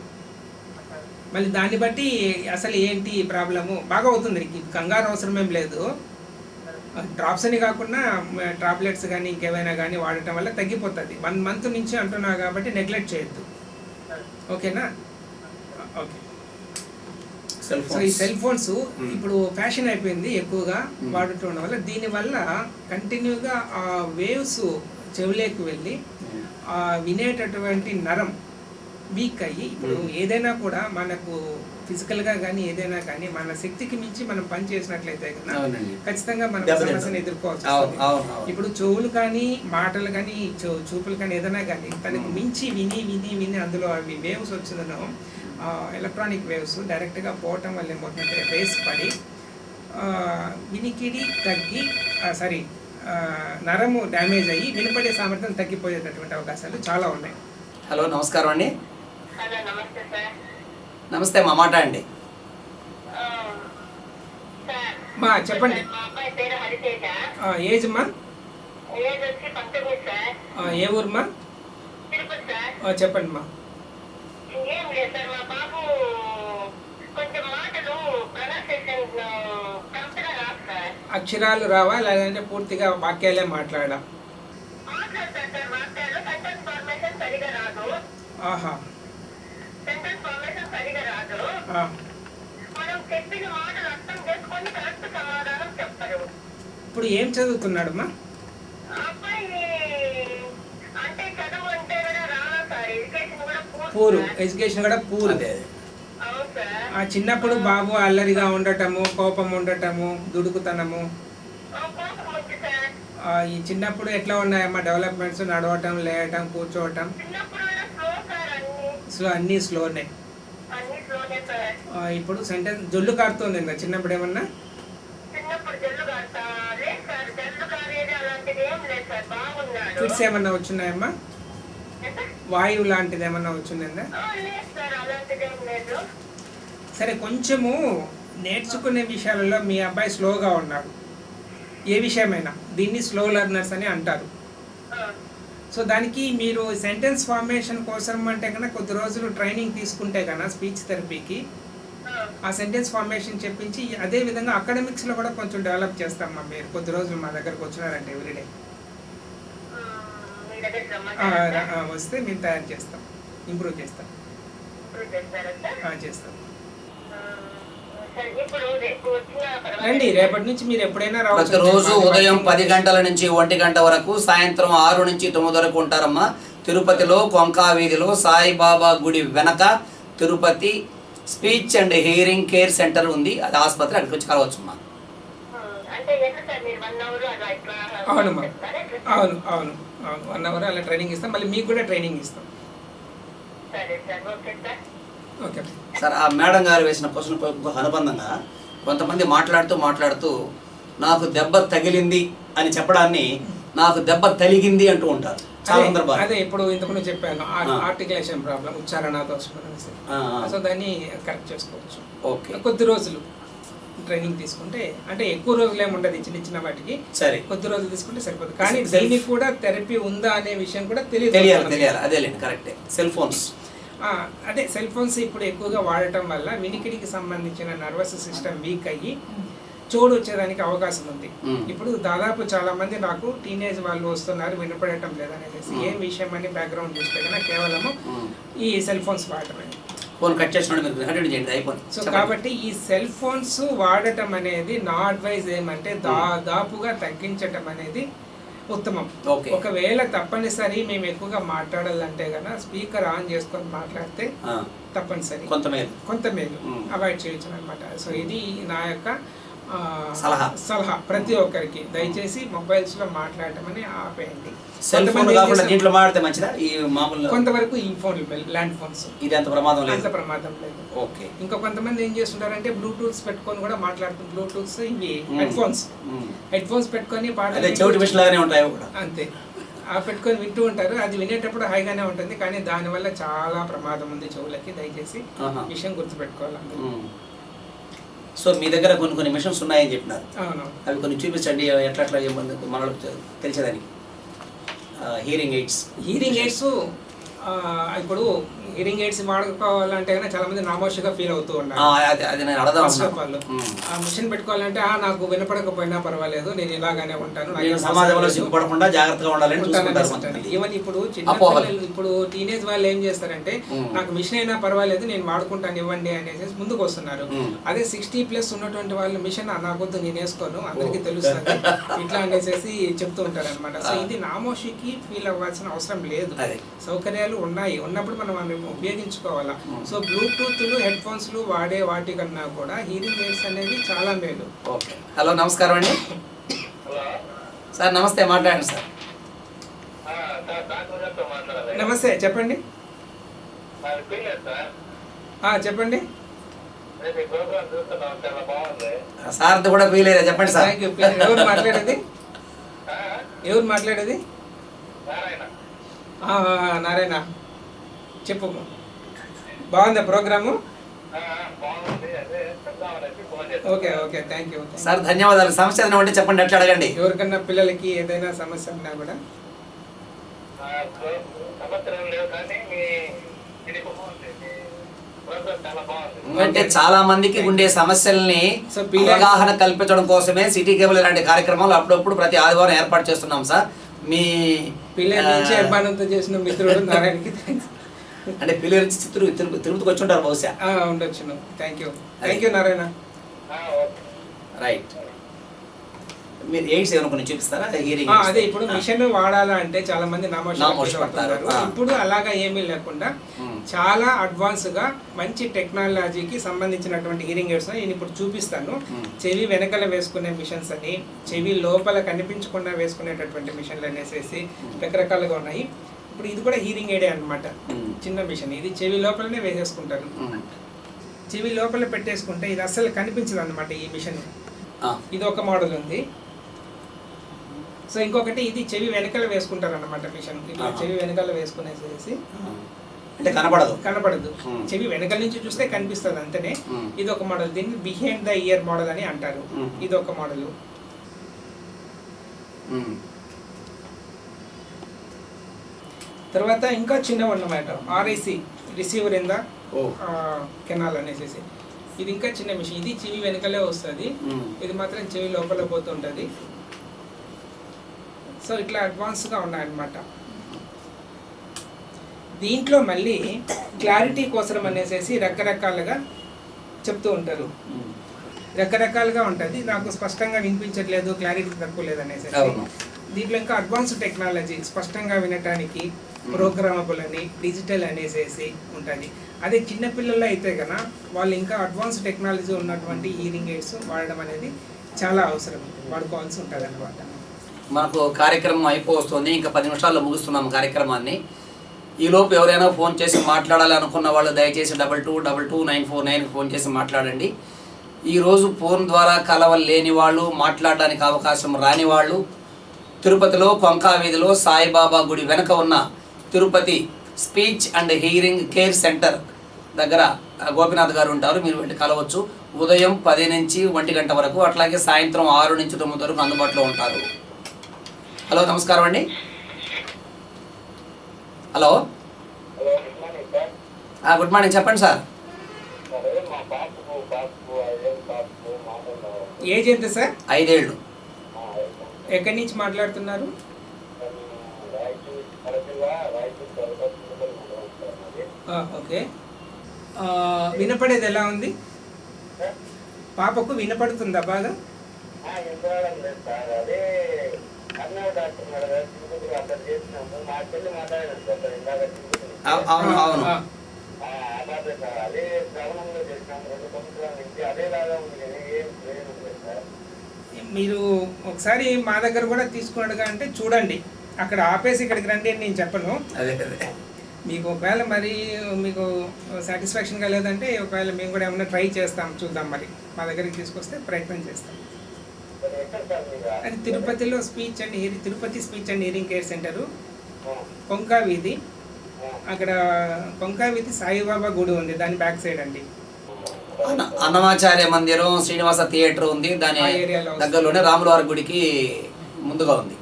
మళ్ళీ దాన్ని బట్టి అసలు ఏంటి ప్రాబ్లము బాగా అవుతుంది. నీకు కంగారు అవసరం ఏం లేదు. డ్రాప్స్ అని కాకుండా టాబ్లెట్స్ కానీ ఇంకేమైనా కానీ వాడటం వల్ల తగ్గిపోతుంది. 1 month నుంచి అంటున్నావు కాబట్టి నెగ్లెక్ట్ చేయొద్దు. ఓకేనా? ఓకే. సో ఈ సెల్ ఫోన్స్ ఇప్పుడు ఫ్యాషన్ అయిపోయింది, ఎక్కువగా వాడటం వల్ల దీనివల్ల కంటిన్యూగా ఆ వేవ్స్ చెవులేకి వెళ్ళి వినేటటువంటి నరం వీక్ అయ్యి, ఇప్పుడు ఏదైనా కూడా మనకు ఫిజికల్గా కానీ ఏదైనా కానీ మన శక్తికి మించి మనం పని చేసినట్లయితే కదా ఖచ్చితంగా మనం సమస్యను ఎదుర్కోవచ్చు. ఇప్పుడు చెవులు కానీ మాటలు కానీ చూపులు కానీ ఏదైనా కానీ తనకు మించి విని విని విని అందులో అవి వేవ్స్ వచ్చిందనో ఎలక్ట్రానిక్ వేవ్స్ డైరెక్ట్గా పోవటం వల్ల ఏమవుతుందంటే రేస్ పడి వినికిడి తగ్గి నరము డ్యామేజ్ అయ్యి వినపడే సామర్థ్యం తగ్గిపోయేటటువంటి అవకాశాలు చాలా ఉన్నాయి. హలో, నమస్కారం అండి. హలో, నమస్తే సార్. నమస్తే మా, మాట్లాడండి. మా చెప్పండి. మా అబ్బాయి పేరు హరితేజ. ఏజ్ మా? ఏజ్ వచ్చి 19 సార్. ఏ ఊరు మా? తిరుపతి సార్. చెప్పండి మా. ఏం లేదు సార్, మా బాబు కొంచెం మాటలు ప్రొనౌన్సియేషన్ కరెక్ట్గా రాదు సార్. అక్షరాలు రావా లేదంటే పూర్తిగా వాక్యాలే మాట్లాడా? మాట్లాడతారు సార్, మాట్లాడు. సెంటెన్స్ ఫార్మేషన్ సరిగా రాదు. సెంటెన్స్ ఫార్మేషన్ సరిగా రాదు. మనం చెప్పిన మాటలు అర్థం చేసుకొని కరెక్ట్ సమాధానం చెప్తారు. ఇప్పుడు ఏం చదువుతున్నాడమ్మా? అబ్బాయి అంటే చదువు అంటే కూడా రాదు సార్, ఎడ్యుకేషన్ కూడా పూరు. ఎడ్యుకేషన్ కూడా పూరు. అవును సార్. చిన్నప్పుడు బాబు అల్లరిగా ఉండటము, కోపం ఉండటము, దుడుకుతనము, కోపం వచ్చి సార్. ఈ చిన్నప్పుడు ఎట్లా ఉన్నాయమ్మా డెవలప్మెంట్స్? నడవటం, లేయటం, కూర్చోవటం చిన్నప్పుడు స్లో సార్, అన్నీ స్లోనే. సెంటెన్స్ లోనే సార్. ఇప్పుడు సెంటెన్స్ జొల్లు కారుతుంది చిన్నప్పుడు ఏమన్నా? చిన్నప్పుడు జల్లు కాస్తా లేదు సార్, జల్లు కారేది అలాంటిది ఏం లేదు సార్, బాగున్నాడు. ఫిట్స్ ఏమన్నా వచ్చినాయమ్మా? వాయువు లాంటిది ఏమన్నా వచ్చిందా? లేదు సార్, అలాంటిది ఏం లేదు. సరే, కొంచెము నేర్చుకునే విషయాలలో మీ అబ్బాయి స్లోగా ఉన్నాడు. ఏ విషయమైనా దీన్ని స్లో లెర్నర్స్ అని అంటారు. సో దానికి మీరు సెంటెన్స్ ఫార్మేషన్ కోసం అంటే కన్నా కొద్ది రోజులు ట్రైనింగ్ తీసుకుంటే కన్నా స్పీచ్ థెరపీకి ఆ సెంటెన్స్ ఫార్మేషన్ చెప్పించి అదే విధంగా అకాడమిక్స్లో కూడా కొంచెం డెవలప్ చేస్తామమ్మా. మీరు కొద్ది రోజులు మా దగ్గరకు వచ్చినారంటే ఎవ్రీడే వస్తే మేము తయారు చేస్తాం, ఇంప్రూవ్ చేస్తాం, చేస్తాం. రండి, రేపటి నుంచి మీరు ఎప్పుడైనా రావచ్చు. ప్రతిరోజు ఉదయం 10 గంటల నుంచి 1 గంట వరకు, సాయంత్రం 6 నుంచి 9 వరకు ఉంటారమ్మా. తిరుపతిలో కొంకా వీధిలో సాయిబాబా గుడి వెనక Tirupati speech and hearing care centre ఉంది. అది ఆసుపత్రి, అక్కడికి వచ్చి కలవచ్చమ్మా. అవునమ్మా, అవును అవును అవును 1 అవర్ అలా ట్రైనింగ్ ఇస్తాం. మళ్ళీ మీకు కూడా ట్రైనింగ్ ఇస్తాం. ఓకే సార్, ఆ మేడం గారు వేసిన క్వశ్చన్ అనుబంధంగా కొంతమంది మాట్లాడుతూ నాకు దెబ్బ తగిలింది అని చెప్పడాన్ని నాకు దెబ్బ తలిగింది అంటూ ఉంటారు చాలా సందర్భాలు. అదే ఇప్పుడు ఇంతకుముందు చెప్పాను, ఆర్టికులేషన్ ప్రాబ్లం, ఉచ్చారణ దోషం. సో దాన్ని కరెక్ట్ చేసుకోవచ్చు. ఓకే, కొద్ది రోజులు ట్రైనింగ్ తీసుకుంటే, అంటే ఎక్కువ రోజులు ఏమి ఉండదు, చిన్న వాటికి సరే కొద్ది రోజులు తీసుకుంటే సరిపోతుంది. కానీ దీనికి కూడా థెరపీ ఉందా అనే విషయం కూడా తెలియాలి. అదేలేండి, కరెక్టే. సెల్ ఫోన్స్, అదే సెల్ ఫోన్స్ ఇప్పుడు ఎక్కువగా వాడటం వల్ల వినికిడికి సంబంధించిన నర్వస్ సిస్టమ్ వీక్ అయ్యి చోడు వచ్చేదానికి అవకాశం ఉంది. ఇప్పుడు దాదాపు చాలా మంది నాకు టీనేజ్ వాళ్ళు వస్తున్నారు, వినపడటం లేదనేసి ఏం విషయం అని బ్యాక్గ్రౌండ్ చూస్తే కన్నా కేవలము ఈ సెల్ ఫోన్స్ వాడటమే. ఫోన్ కట్ చేసిన. సో కాబట్టి ఈ సెల్ ఫోన్స్ వాడటం అనేది నా అడ్వైజ్ ఏమంటే దాదాపుగా తగ్గించటం అనేది ఉత్తమం. ఒకవేళ తప్పనిసరి మేము ఎక్కువగా మాట్లాడాలంటే కన్నా స్పీకర్ ఆన్ చేసుకొని మాట్లాడితే తప్పనిసరి కొంత మేలు అవాయిడ్ చేయొచ్చు అనమాట. సో ఇది నా యొక్క సలహా ప్రతి ఒక్కరికి. దయచేసి మొబైల్స్ లో మాట్లాడటం అని ఆపేయండి. కొంతవరకు ఈ ఫోన్ ల్యాండ్ ఫోన్స్ అంత ప్రమాదం లేదు. ఇంకా కొంతమంది ఏం చేస్తుంటారంటే బ్లూటూత్స్ పెట్టుకొని కూడా మాట్లాడుతుంది. బ్లూటూత్స్ ఇవి హెడ్ ఫోన్స్ పెట్టుకొని అంతే పెట్టుకొని వింటూ ఉంటారు. అది వినేటప్పుడు హైగానే ఉంటుంది, కానీ దానివల్ల చాలా ప్రమాదం ఉంది చెవులకి. దయచేసి విషయం గుర్తుపెట్టుకోవాలి. సో మీ దగ్గర కొన్ని మిషన్స్ ఉన్నాయని చెప్పినారు, అవి కొన్ని చూపించండి ఎట్లా మనకు తెలిసేదానికి. హియరింగ్ ఎయిడ్స్ ఇప్పుడు హియరింగ్ ఎయిడ్స్ వాడుకోవాలంటే చాలా మంది నామోషిగా ఫీల్ అవుతూ ఉన్నారు. ఆ మిషన్ పెట్టుకోవాలంటే నాకు వినపడకపోయినా పర్వాలేదు, నేను ఇలాగానే ఉంటాను, ఈవెన్ ఇప్పుడు ఇప్పుడు టీనేజ్ వాళ్ళు ఏం చేస్తారంటే నాకు మిషన్ అయినా పర్వాలేదు నేను వాడుకుంటాను ఇవ్వండి అనేసి ముందుకు వస్తున్నారు. అదే 60+ ఉన్నటువంటి వాళ్ళు మిషన్ నాకొద్దు నేను వేసుకోను అందరికీ తెలుస్తుంది ఇట్లా అనేసి చెప్తూ ఉంటారు అనమాట. సో ఇది నామోషికి ఫీల్ అవ్వాల్సిన అవసరం లేదు, సౌకర్యాలు ఉన్నప్పుడు మనం ఉపయోగించుకోవాలా. సో బ్లూటూత్లు హెడ్ ఫోన్స్లు వాడే వాటికన్నా కూడా హీరింగ్ ఎయిడ్స్ అనేది చాలా మేలు. ఓకే, హలో నమస్కారం అండి సార్. నమస్తే, మాట్లాడండి సార్. నమస్తే, చెప్పండి. చెప్పండి సార్ కూడా ఫీల్ చెప్పండి సార్. ఎవరు మాట్లాడేది? నారాయణ, చెప్పు. బాగుందా programme? Okay okay, thank you sir, ధన్యవాదాలు. సమస్య ఏదైనా ఉంటే చెప్పండి, ఎట్లా అడగండి. ఎవరికన్నా పిల్లలకి ఏదైనా సమస్య ఉన్నా కూడా అంటే చాలా మందికి ఉండే సమస్యల్ని అవగాహన కల్పించడం కోసమే సిటీ కేబుల్ ఇలాంటి కార్యక్రమాలు అప్పుడప్పుడు ప్రతి ఆదివారం ఏర్పాటు చేస్తున్నాం సార్. మీ పిల్లల నుంచి అభిమానంతో చేసిన మిత్రుడు నారాయణకి అంటే పిల్లల నుంచి తిరుపతికి వచ్చి ఉంటారు బహుశా. ఉండొచ్చు. Thank you Narayana. రైట్, మీరు ఎయిడ్స్ ఏమైనా కొన్ని చూపిస్తారా? అదే ఇప్పుడు మిషన్ వాడాలా అంటే చాలా మంది నామోషపడతారు. ఇప్పుడు అలాగా ఏమీ లేకుండా చాలా అడ్వాన్స్ గా మంచి టెక్నాలజీకి సంబంధించినటువంటి హియరింగ్ ఎయిడ్స్ నేను ఇప్పుడు చూపిస్తాను. చెవి వెనకల వేసుకునే మిషన్స్ అని, చెవి లోపల కనిపించకుండా వేసుకునేటటువంటి మిషన్లు అనేసి రకరకాలుగా ఉన్నాయి. ఇప్పుడు ఇది కూడా హీరింగ్ ఎయిడే అనమాట, చిన్న మిషన్. ఇది చెవి లోపలనే వేసేసుకుంటారు. చెవి లోపల పెట్టేసుకుంటే ఇది అస్సలు కనిపించదు అనమాట ఈ మిషన్. ఆ, ఇది ఒక మోడల్ ఉంది. సో ఇంకొకటి ఇది చెవి వెనకాల వేసుకుంటారు అన్నమాట మిషన్. ఇట్లా చెవి వెనకాల వేసుకునేసేసి అంటే కనపడదు. కనపడదు, చెవి వెనకాల నుంచి చూస్తే కనిపిస్తుంది అంతనే. ఇది ఒక మోడల్, దీన్ని బిహైండ్ ద ఇయర్ మోడల్ అని అంటారు. ఇది ఒక మోడల్. తర్వాత ఇంకా చిన్నవి అన్నమాట, ఆర్ఐసి రిసీవర్ ఇన్ ద కెనాల్ అనేసి. ఇది ఇంకా చిన్న మిషన్, ఇది చెవి వెనకలే వస్తుంది, ఇది మాత్రం చెవి లోపల పోతుంటుంది. సో ఇట్లా అడ్వాన్స్గా ఉన్నాయన్నమాట. దీంట్లో మళ్ళీ క్లారిటీ కోసం అనేసి రకరకాలుగా చెప్తూ ఉంటారు, రకరకాలుగా ఉంటుంది. నాకు స్పష్టంగా వినిపించట్లేదు, క్లారిటీ తక్కువ లేదు అనేసి. దీంట్లో ఇంకా అడ్వాన్స్ టెక్నాలజీ, స్పష్టంగా వినటానికి ప్రోగ్రామబుల్ అని, డిజిటల్ అనేసి ఉంటుంది. అదే చిన్నపిల్లల్లో అయితే కన్నా వాళ్ళు ఇంకా అడ్వాన్స్ టెక్నాలజీ ఉన్నటువంటి హియరింగ్ ఎయిడ్స్ వాడడం అనేది చాలా అవసరం, వాడుకోవాల్సి ఉంటుంది అన్నమాట. మనకు కార్యక్రమం అయిపోతుంది, ఇంకా 10 నిమిషాల్లో ముగిస్తున్నాం కార్యక్రమాన్ని. ఈలోపు ఎవరైనా ఫోన్ చేసి మాట్లాడాలి అనుకున్న వాళ్ళు దయచేసి 22222949 ఫోన్ చేసి మాట్లాడండి. ఈరోజు ఫోన్ ద్వారా కలవలేని వాళ్ళు, మాట్లాడడానికి అవకాశం రాని వాళ్ళు, తిరుపతిలో కొంకా వీధిలో సాయిబాబా గుడి వెనక ఉన్న Tirupati speech and hearing care centre దగ్గర గోపినాథ్ గారు ఉంటారు. మీరు వెళ్ళి కలవచ్చు. ఉదయం 10 నుంచి 1 గంట వరకు, అట్లాగే సాయంత్రం 6 నుంచి 9 వరకు అందుబాటులో ఉంటారు. హలో, నమస్కారం అండి. హలో, గుడ్ మార్నింగ్, చెప్పండి సార్. ఏజ్ ఎంత సార్? 5 ఏళ్ళు. ఎక్కడి నుంచి మాట్లాడుతున్నారు? ఓకే. వినపడేది ఎలా ఉంది? పాపకు వినపడుతుందా బాగా? మీరు ఒకసారి మా దగ్గర కూడా తీసుకున్నట్టుగా అంటే చూడండి, అక్కడ ఆపేసి ఇక్కడికి రండి అని నేను చెప్పను. మీకు ఒకవేళ మరి మీకు సాటిస్ఫాక్షన్గా లేదంటే ఒకవేళ మేము కూడా ఏమైనా ట్రై చేస్తాం, చూద్దాం. మరి మా దగ్గరికి తీసుకొస్తే ప్రయత్నం చేస్తాం. అది తిరుపతిలో Tirupati speech and hearing care centre, Konka Veedhi. అక్కడ కొంకా వీధి సాయిబాబా గుడి ఉంది, దాని బ్యాక్ సైడ్ అండి. అన్నమాచార్య మందిరం, శ్రీనివాస థియేటర్ ఉంది, దాని దగ్గరలోనే రాములవారి గుడికి ముందుగా ఉంది.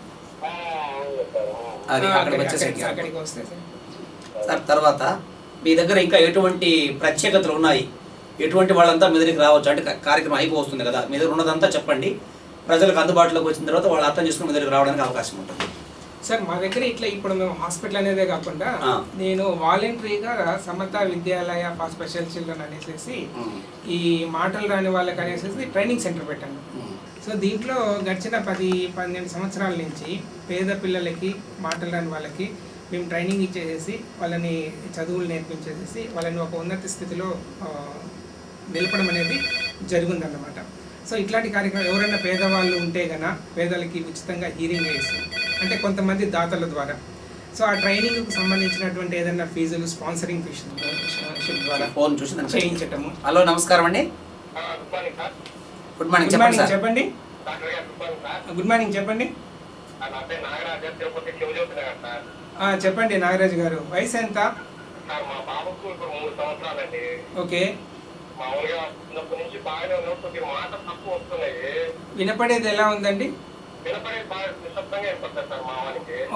అది అక్కడికి వచ్చేసరికి సార్. తర్వాత మీ దగ్గర ఇంకా ఎటువంటి ప్రత్యేకతలు ఉన్నాయి, ఎటువంటి వాళ్ళంతా మీ దగ్గరికి రావచ్చు అంటే కార్యక్రమం అయిపోతుంది కదా, మీ దగ్గర ఉన్నదంతా చెప్పండి. ప్రజలకు అందుబాటులోకి వచ్చిన తర్వాత వాళ్ళు అర్థం చేసుకుని మీ దగ్గరికి రావడానికి అవకాశం ఉంటుంది. సార్ మా దగ్గర ఇట్లా ఇప్పుడు మేము హాస్పిటల్ అనేదే కాకుండా నేను వాలంటరీగా సమత విద్యాలయ ఫర్ స్పెషల్ చిల్డ్రన్ అనేసి ఈ మాటలు రాని వాళ్ళకి అనేసి ట్రైనింగ్ సెంటర్ పెట్టాను. సో దీంట్లో గడిచిన 10-12 సంవత్సరాల నుంచి పేద పిల్లలకి, మాటలు రాని వాళ్ళకి మేము ట్రైనింగ్ ఇచ్చేసేసి వాళ్ళని చదువులు నేర్పించేసేసి వాళ్ళని ఒక ఉన్నత స్థితిలో నిలపడం అనేది జరుగుతుందన్నమాట. సో ఇట్లాంటి కార్యక్రమం ఎవరైనా పేదవాళ్ళు ఉంటే గన పేదలకి ఉచితంగా హియరింగ్ ఎయిడ్స్ అంటే కొంతమంది దాతల ద్వారా, సో ఆ ట్రైనింగ్కి సంబంధించినటువంటి ఏదైనా ఫీజులు స్పాన్సరింగ్ ఫీజు ద్వారా ఫోన్ చూసి చేయించటము. హలో, నమస్కారం అండి. గుడ్ మార్నింగ్, చెప్పండి. గుడ్ మార్నింగ్, చెప్పండి. చెప్పండి నాగరాజు గారు, వయసు ఎంత? ఓకే. వినపడేది ఎలా ఉందండి?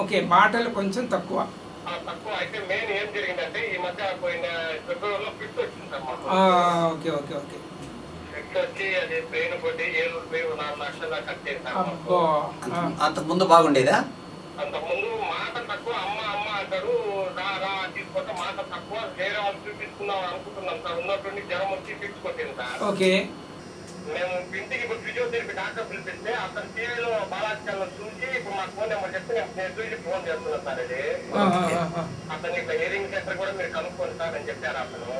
ఓకే, మాటలు కొంచెం తక్కువ. Okay okay okay. అంతకు ముందు బాగుండేదా? అంతకుముందు మాట తక్కువ, అమ్మ అమ్మ అంటాడు, రా తీసుకుంటే మాట తక్కువ. వేరే వాళ్ళు చూపించుకున్నాం అనుకుంటున్నాం సార్, ఉన్నటువంటి జ్వరం వచ్చి తీసుకొచ్చింది సార్. ఓకే. మేము ఇంటికి ఇప్పుడు ఫిజియోథెరపీ డాక్టర్ పిలిపిస్తే అతను టీవీలో బాలాజీలో చూసి ఇప్పుడు మాకు ఫోన్ నెంబర్ చెప్తే నేను చూసి ఫోన్ చేస్తున్నాను సార్. అది అతను ఇట్లా హియరింగ్ సెంటర్ కూడా మీరు కనుక్కోండి సార్ అని చెప్పారు అతను.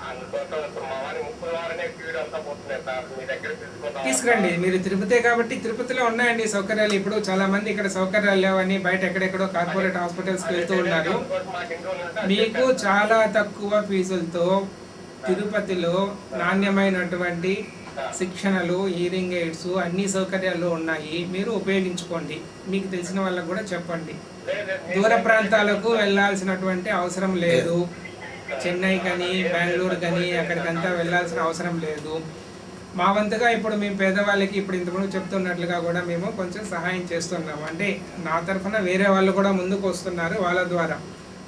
అందుకోసం ఇప్పుడు మా వారి 30 వారనే ఫీడ్ అంతా పోతున్నాయి సార్, మీ దగ్గర తీసుకురండి. మీరు తిరుపతి కాబట్టి తిరుపతిలో ఉన్నాయండి సౌకర్యాలు. ఇప్పుడు చాలా మంది ఇక్కడ సౌకర్యాలు లేవని బయట ఎక్కడెక్కడో కార్పొరేట్ హాస్పిటల్స్కి వెళ్తూ ఉన్నారు. మీకు చాలా తక్కువ ఫీజులతో తిరుపతిలో నాణ్యమైనటువంటి శిక్షణలు, హీరింగ్ ఎయిడ్స్ అన్ని సౌకర్యాలు ఉన్నాయి. మీరు ఉపయోగించుకోండి. మీకు తెలిసిన వాళ్ళకు కూడా చెప్పండి. దూర ప్రాంతాలకు వెళ్ళాల్సినటువంటి అవసరం లేదు. చెన్నై కానీ బెంగళూరు కానీ అక్కడికంతా వెళ్ళాల్సిన అవసరం లేదు. మా వంతుగా ఇప్పుడు మేము పేదవాళ్ళకి ఇప్పుడు ఇంతకుముందు చెప్తున్నట్లుగా కూడా మేము కొంచెం సహాయం చేస్తున్నాము. అంటే నా తరఫున వేరే వాళ్ళు కూడా ముందుకు వస్తున్నారు. వాళ్ళ ద్వారా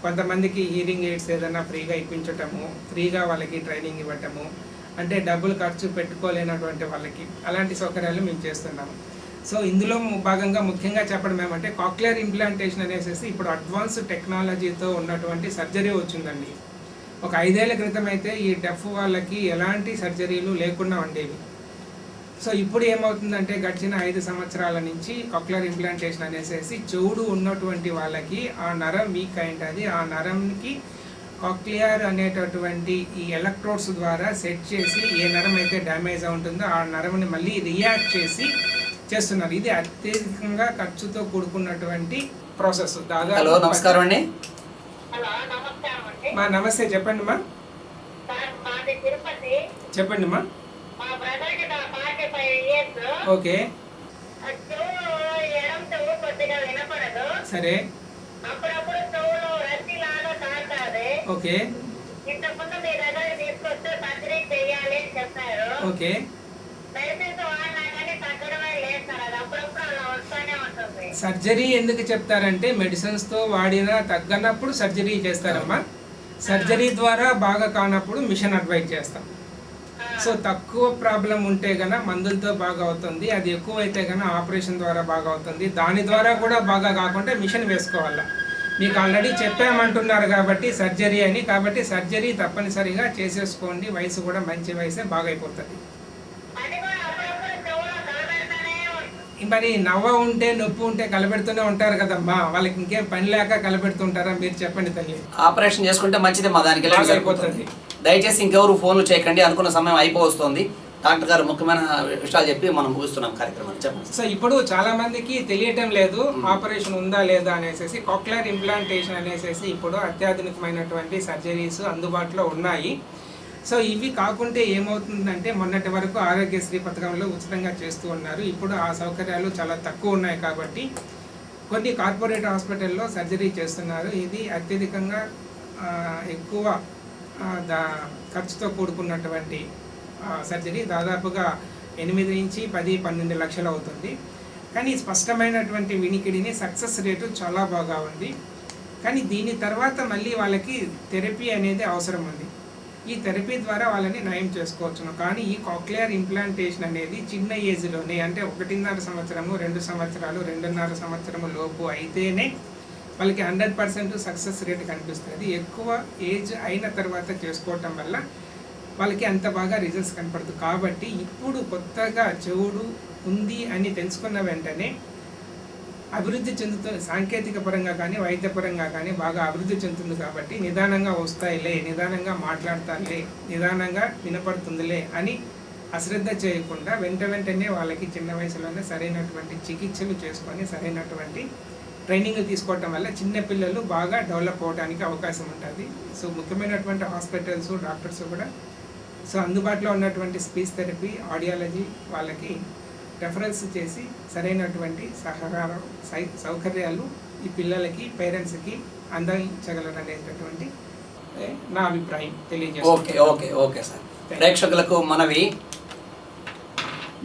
కొంతమందికి హీరింగ్ ఎయిడ్స్ ఏదైనా ఫ్రీగా ఇప్పించటము, ఫ్రీగా వాళ్ళకి ట్రైనింగ్ ఇవ్వటము, అంటే డబ్బులు ఖర్చు పెట్టుకోలేనటువంటి వాళ్ళకి అలాంటి సౌకర్యాలు మేము చేస్తున్నాము. సో ఇందులో భాగంగా ముఖ్యంగా చెప్పడం ఏమంటే కాక్లియర్ ఇంప్లాంటేషన్ అనేసి ఇప్పుడు అడ్వాన్స్ టెక్నాలజీతో ఉన్నటువంటి సర్జరీ వచ్చిందండి. ఒక 5 ఏళ్ల క్రితం అయితే ఈ డెఫ్ వాళ్ళకి ఎలాంటి సర్జరీలు లేకుండా ఉండేవి. సో ఇప్పుడు ఏమవుతుందంటే గడిచిన 5 సంవత్సరాల నుంచి కాక్లియర్ ఇంప్లాంటేషన్ అనేసి చెవుడు ఉన్నటువంటి వాళ్ళకి ఆ నరం వీక్ అయింటుంది. ఆ నరంకి కాక్లియర్ అనేటటువంటి ఈ ఎలక్ట్రోడ్స్ ద్వారా సెట్ చేసి ఏ నరం అయితే డ్యామేజ్ ఉంటుందో ఆ నరంని మళ్ళీ రియాక్ట్ చేసి చేస్తున్నారు. ఇది అత్యధికంగా ఖర్చుతో కూడుకున్నటువంటి ప్రాసెస్. హలో, నమస్కారం అండి. మా నమస్తే, చెప్పండి మా. చెప్పండి మా. ఓకే సరే ఓకే ఓకే సర్జరీ ఎందుకు చెప్తారంటే మెడిసిన్స్తో వాడినా తగ్గనప్పుడు సర్జరీ చేస్తారమ్మా. సర్జరీ ద్వారా బాగా కానప్పుడు మిషన్ అడ్వైజ్ చేస్తాం. సో తక్కువ ప్రాబ్లం ఉంటే గన మందులతో బాగా అవుతుంది, అది ఎక్కువ అయితే గన ఆపరేషన్ ద్వారా బాగా అవుతుంది. దాని ద్వారా కూడా బాగా కాకుండా మిషన్ వేసుకోవాలా. మీకు ఆల్రెడీ చెప్పామంటున్నారు కాబట్టి సర్జరీ అని, కాబట్టి సర్జరీ తప్పనిసరిగా చేసేసుకోండి. వయసు కూడా మంచి వయసే, బాగా అయిపోతుంది. మరి నవ్వ ఉంటే నొప్పి ఉంటే కలబెడుతూనే ఉంటారు కదమ్మా, వాళ్ళకి ఇంకేం పని లేక కలబెడుతుంటారా? మీరు చెప్పండి తల్లి. ఆపరేషన్ చేసుకుంటే మంచిదే మా, దానికి అయిపోతుంది. దయచేసి ఇంకెవరు ఫోన్లు చేయకండి, అనుకున్న సమయం అయిపోతుంది. డాక్టర్ గారు ముఖ్యమైన విషయాలు చెప్పి మనం ముగిస్తున్నాం కార్యక్రమాన్ని. చెప్పండి. సో ఇప్పుడు చాలా మందికి తెలియటం లేదు ఆపరేషన్ ఉందా లేదా అనేసి. కాక్లియర్ ఇంప్లాంటేషన్ అనేసి ఇప్పుడు అత్యాధునికమైనటువంటి సర్జరీస్ అందుబాటులో ఉన్నాయి. సో ఇవి కాకుంటే ఏమవుతుందంటే మొన్నటి వరకు ఆరోగ్యశ్రీ పథకంలో ఉచితంగా చేస్తూ ఉన్నారు. ఇప్పుడు ఆ సౌకర్యాలు చాలా తక్కువ ఉన్నాయి కాబట్టి కొన్ని కార్పొరేట్ హాస్పిటల్లో సర్జరీ చేస్తున్నారు. ఇది అత్యధికంగా ఎక్కువ ఖర్చుతో కూడుకున్నటువంటి సర్జరీ. దాదాపుగా 8 నుంచి 10-12 లక్షలు అవుతుంది. కానీ స్పష్టమైనటువంటి వినికిడిని సక్సెస్ రేటు చాలా బాగా ఉంది. కానీ దీని తర్వాత మళ్ళీ వాళ్ళకి థెరపీ అనేది అవసరం ఉంది. ఈ థెరపీ ద్వారా వాళ్ళని నయం చేసుకోవచ్చును. కానీ ఈ కాక్లియర్ ఇంప్లాంటేషన్ అనేది చిన్న ఏజ్లోనే, అంటే 1.5 సంవత్సరము, 2 సంవత్సరాలు, 2.5 సంవత్సరము లోపు అయితేనే వాళ్ళకి 100% సక్సెస్ రేట్ కనిపిస్తుంది. ఎక్కువ ఏజ్ అయిన తర్వాత చేసుకోవటం వల్ల వాళ్ళకి అంత బాగా రిజల్ట్స్ కనపడుతుంది. కాబట్టి ఇప్పుడు కొత్తగా చెవుడు ఉంది అని తెలుసుకున్న వెంటనే అభివృద్ధి చెందుతుంది, సాంకేతిక పరంగా కానీ వైద్యపరంగా కానీ బాగా అభివృద్ధి చెందుతుంది. కాబట్టి నిదానంగా వస్తాయిలే, నిదానంగా మాట్లాడతారులే, నిదానంగా వినపడుతుందిలే అని అశ్రద్ధ చేయకుండా వెంటనే వాళ్ళకి చిన్న వయసులోనే సరైనటువంటి చికిత్సలు చేసుకొని సరైనటువంటి ట్రైనింగ్ తీసుకోవటం వల్ల చిన్నపిల్లలు బాగా డెవలప్ అవడానికి అవకాశం ఉంటుంది. సో ముఖ్యమైనటువంటి హాస్పిటల్స్, డాక్టర్స్ కూడా సో అందుబాటులో ఉన్నటువంటి స్పీచ్ థెరపీ, ఆడియాలజీ వాళ్ళకి రెఫరెన్స్ చేసి సరైనటువంటి సౌకర్యాలు ఈ పిల్లలకి, పేరెంట్స్కి అందించగలరనేటటువంటి నా అభిప్రాయం తెలియజేస్తాను. Okay sir. ప్రేక్షకులకు మనవి,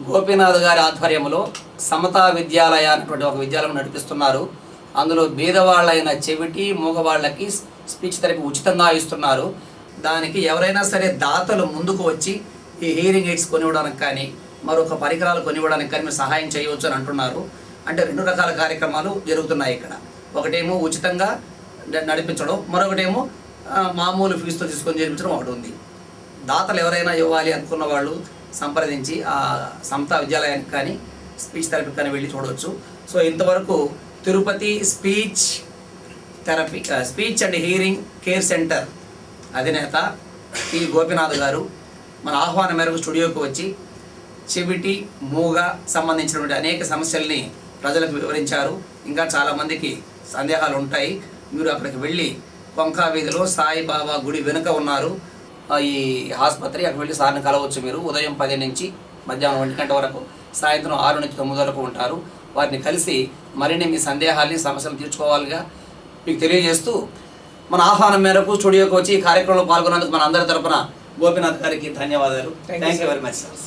గోపీనాథ్ గారి ఆధ్వర్యంలో సమతా విద్యాలయ అనేటువంటి ఒక విద్యాలయం నడిపిస్తున్నారు. అందులో బీదవాళ్ళైన చెవిటి మూగవాళ్ళకి స్పీచ్ థెరపీ ఉచితంగా ఇస్తున్నారు. దానికి ఎవరైనా సరే దాతలు ముందుకు వచ్చి ఈ హీరింగ్ ఎయిడ్స్ కొనివ్వడానికి కానీ మరొక పరికరాలు కొనివ్వడానికి కానీ మీరు సహాయం చేయవచ్చు అని అంటున్నారు. అంటే 2 రకాల కార్యక్రమాలు జరుగుతున్నాయి ఇక్కడ. ఒకటేమో ఉచితంగా నడిపించడం, మరొకటేమో మామూలు ఫీజుతో తీసుకొని చేయించడం ఒకటి ఉంది. దాతలు ఎవరైనా ఇవ్వాలి అనుకున్న వాళ్ళు సంప్రదించి ఆ సమతా విద్యాలయానికి కానీ స్పీచ్ థెరపీకి కానీ వెళ్ళి చూడవచ్చు. సో ఇంతవరకు Tirupati speech and hearing care centre అధినేత టి గోపీనాథ్ గారు మన ఆహ్వానం మేరకు స్టూడియోకి వచ్చి చెవిటి, మూగ సంబంధించినటువంటి అనేక సమస్యల్ని ప్రజలకు వివరించారు. ఇంకా చాలామందికి సందేహాలు ఉంటాయి. మీరు అక్కడికి వెళ్ళి కొంకా వీధిలో సాయిబాబా గుడి వెనుక ఉన్నారు. ఈ ఆసుపత్రి. అక్కడ వెళ్ళి సార్ని కలవచ్చు మీరు. ఉదయం 10 నుంచి మధ్యాహ్నం 1 గంట వరకు, సాయంత్రం 6 నుంచి 9 వరకు ఉంటారు. వారిని కలిసి మరిన్ని మీ సందేహాల్ని సమస్యలు తీర్చుకోవాలిగా మీకు తెలియజేస్తూ, మన ఆహ్వానం మేరకు స్టూడియోకి వచ్చి ఈ కార్యక్రమంలో పాల్గొన్నందుకు మన అందరి తరపున గోపీనాథ్ గారికి ధన్యవాదాలు. Thank you very much sir.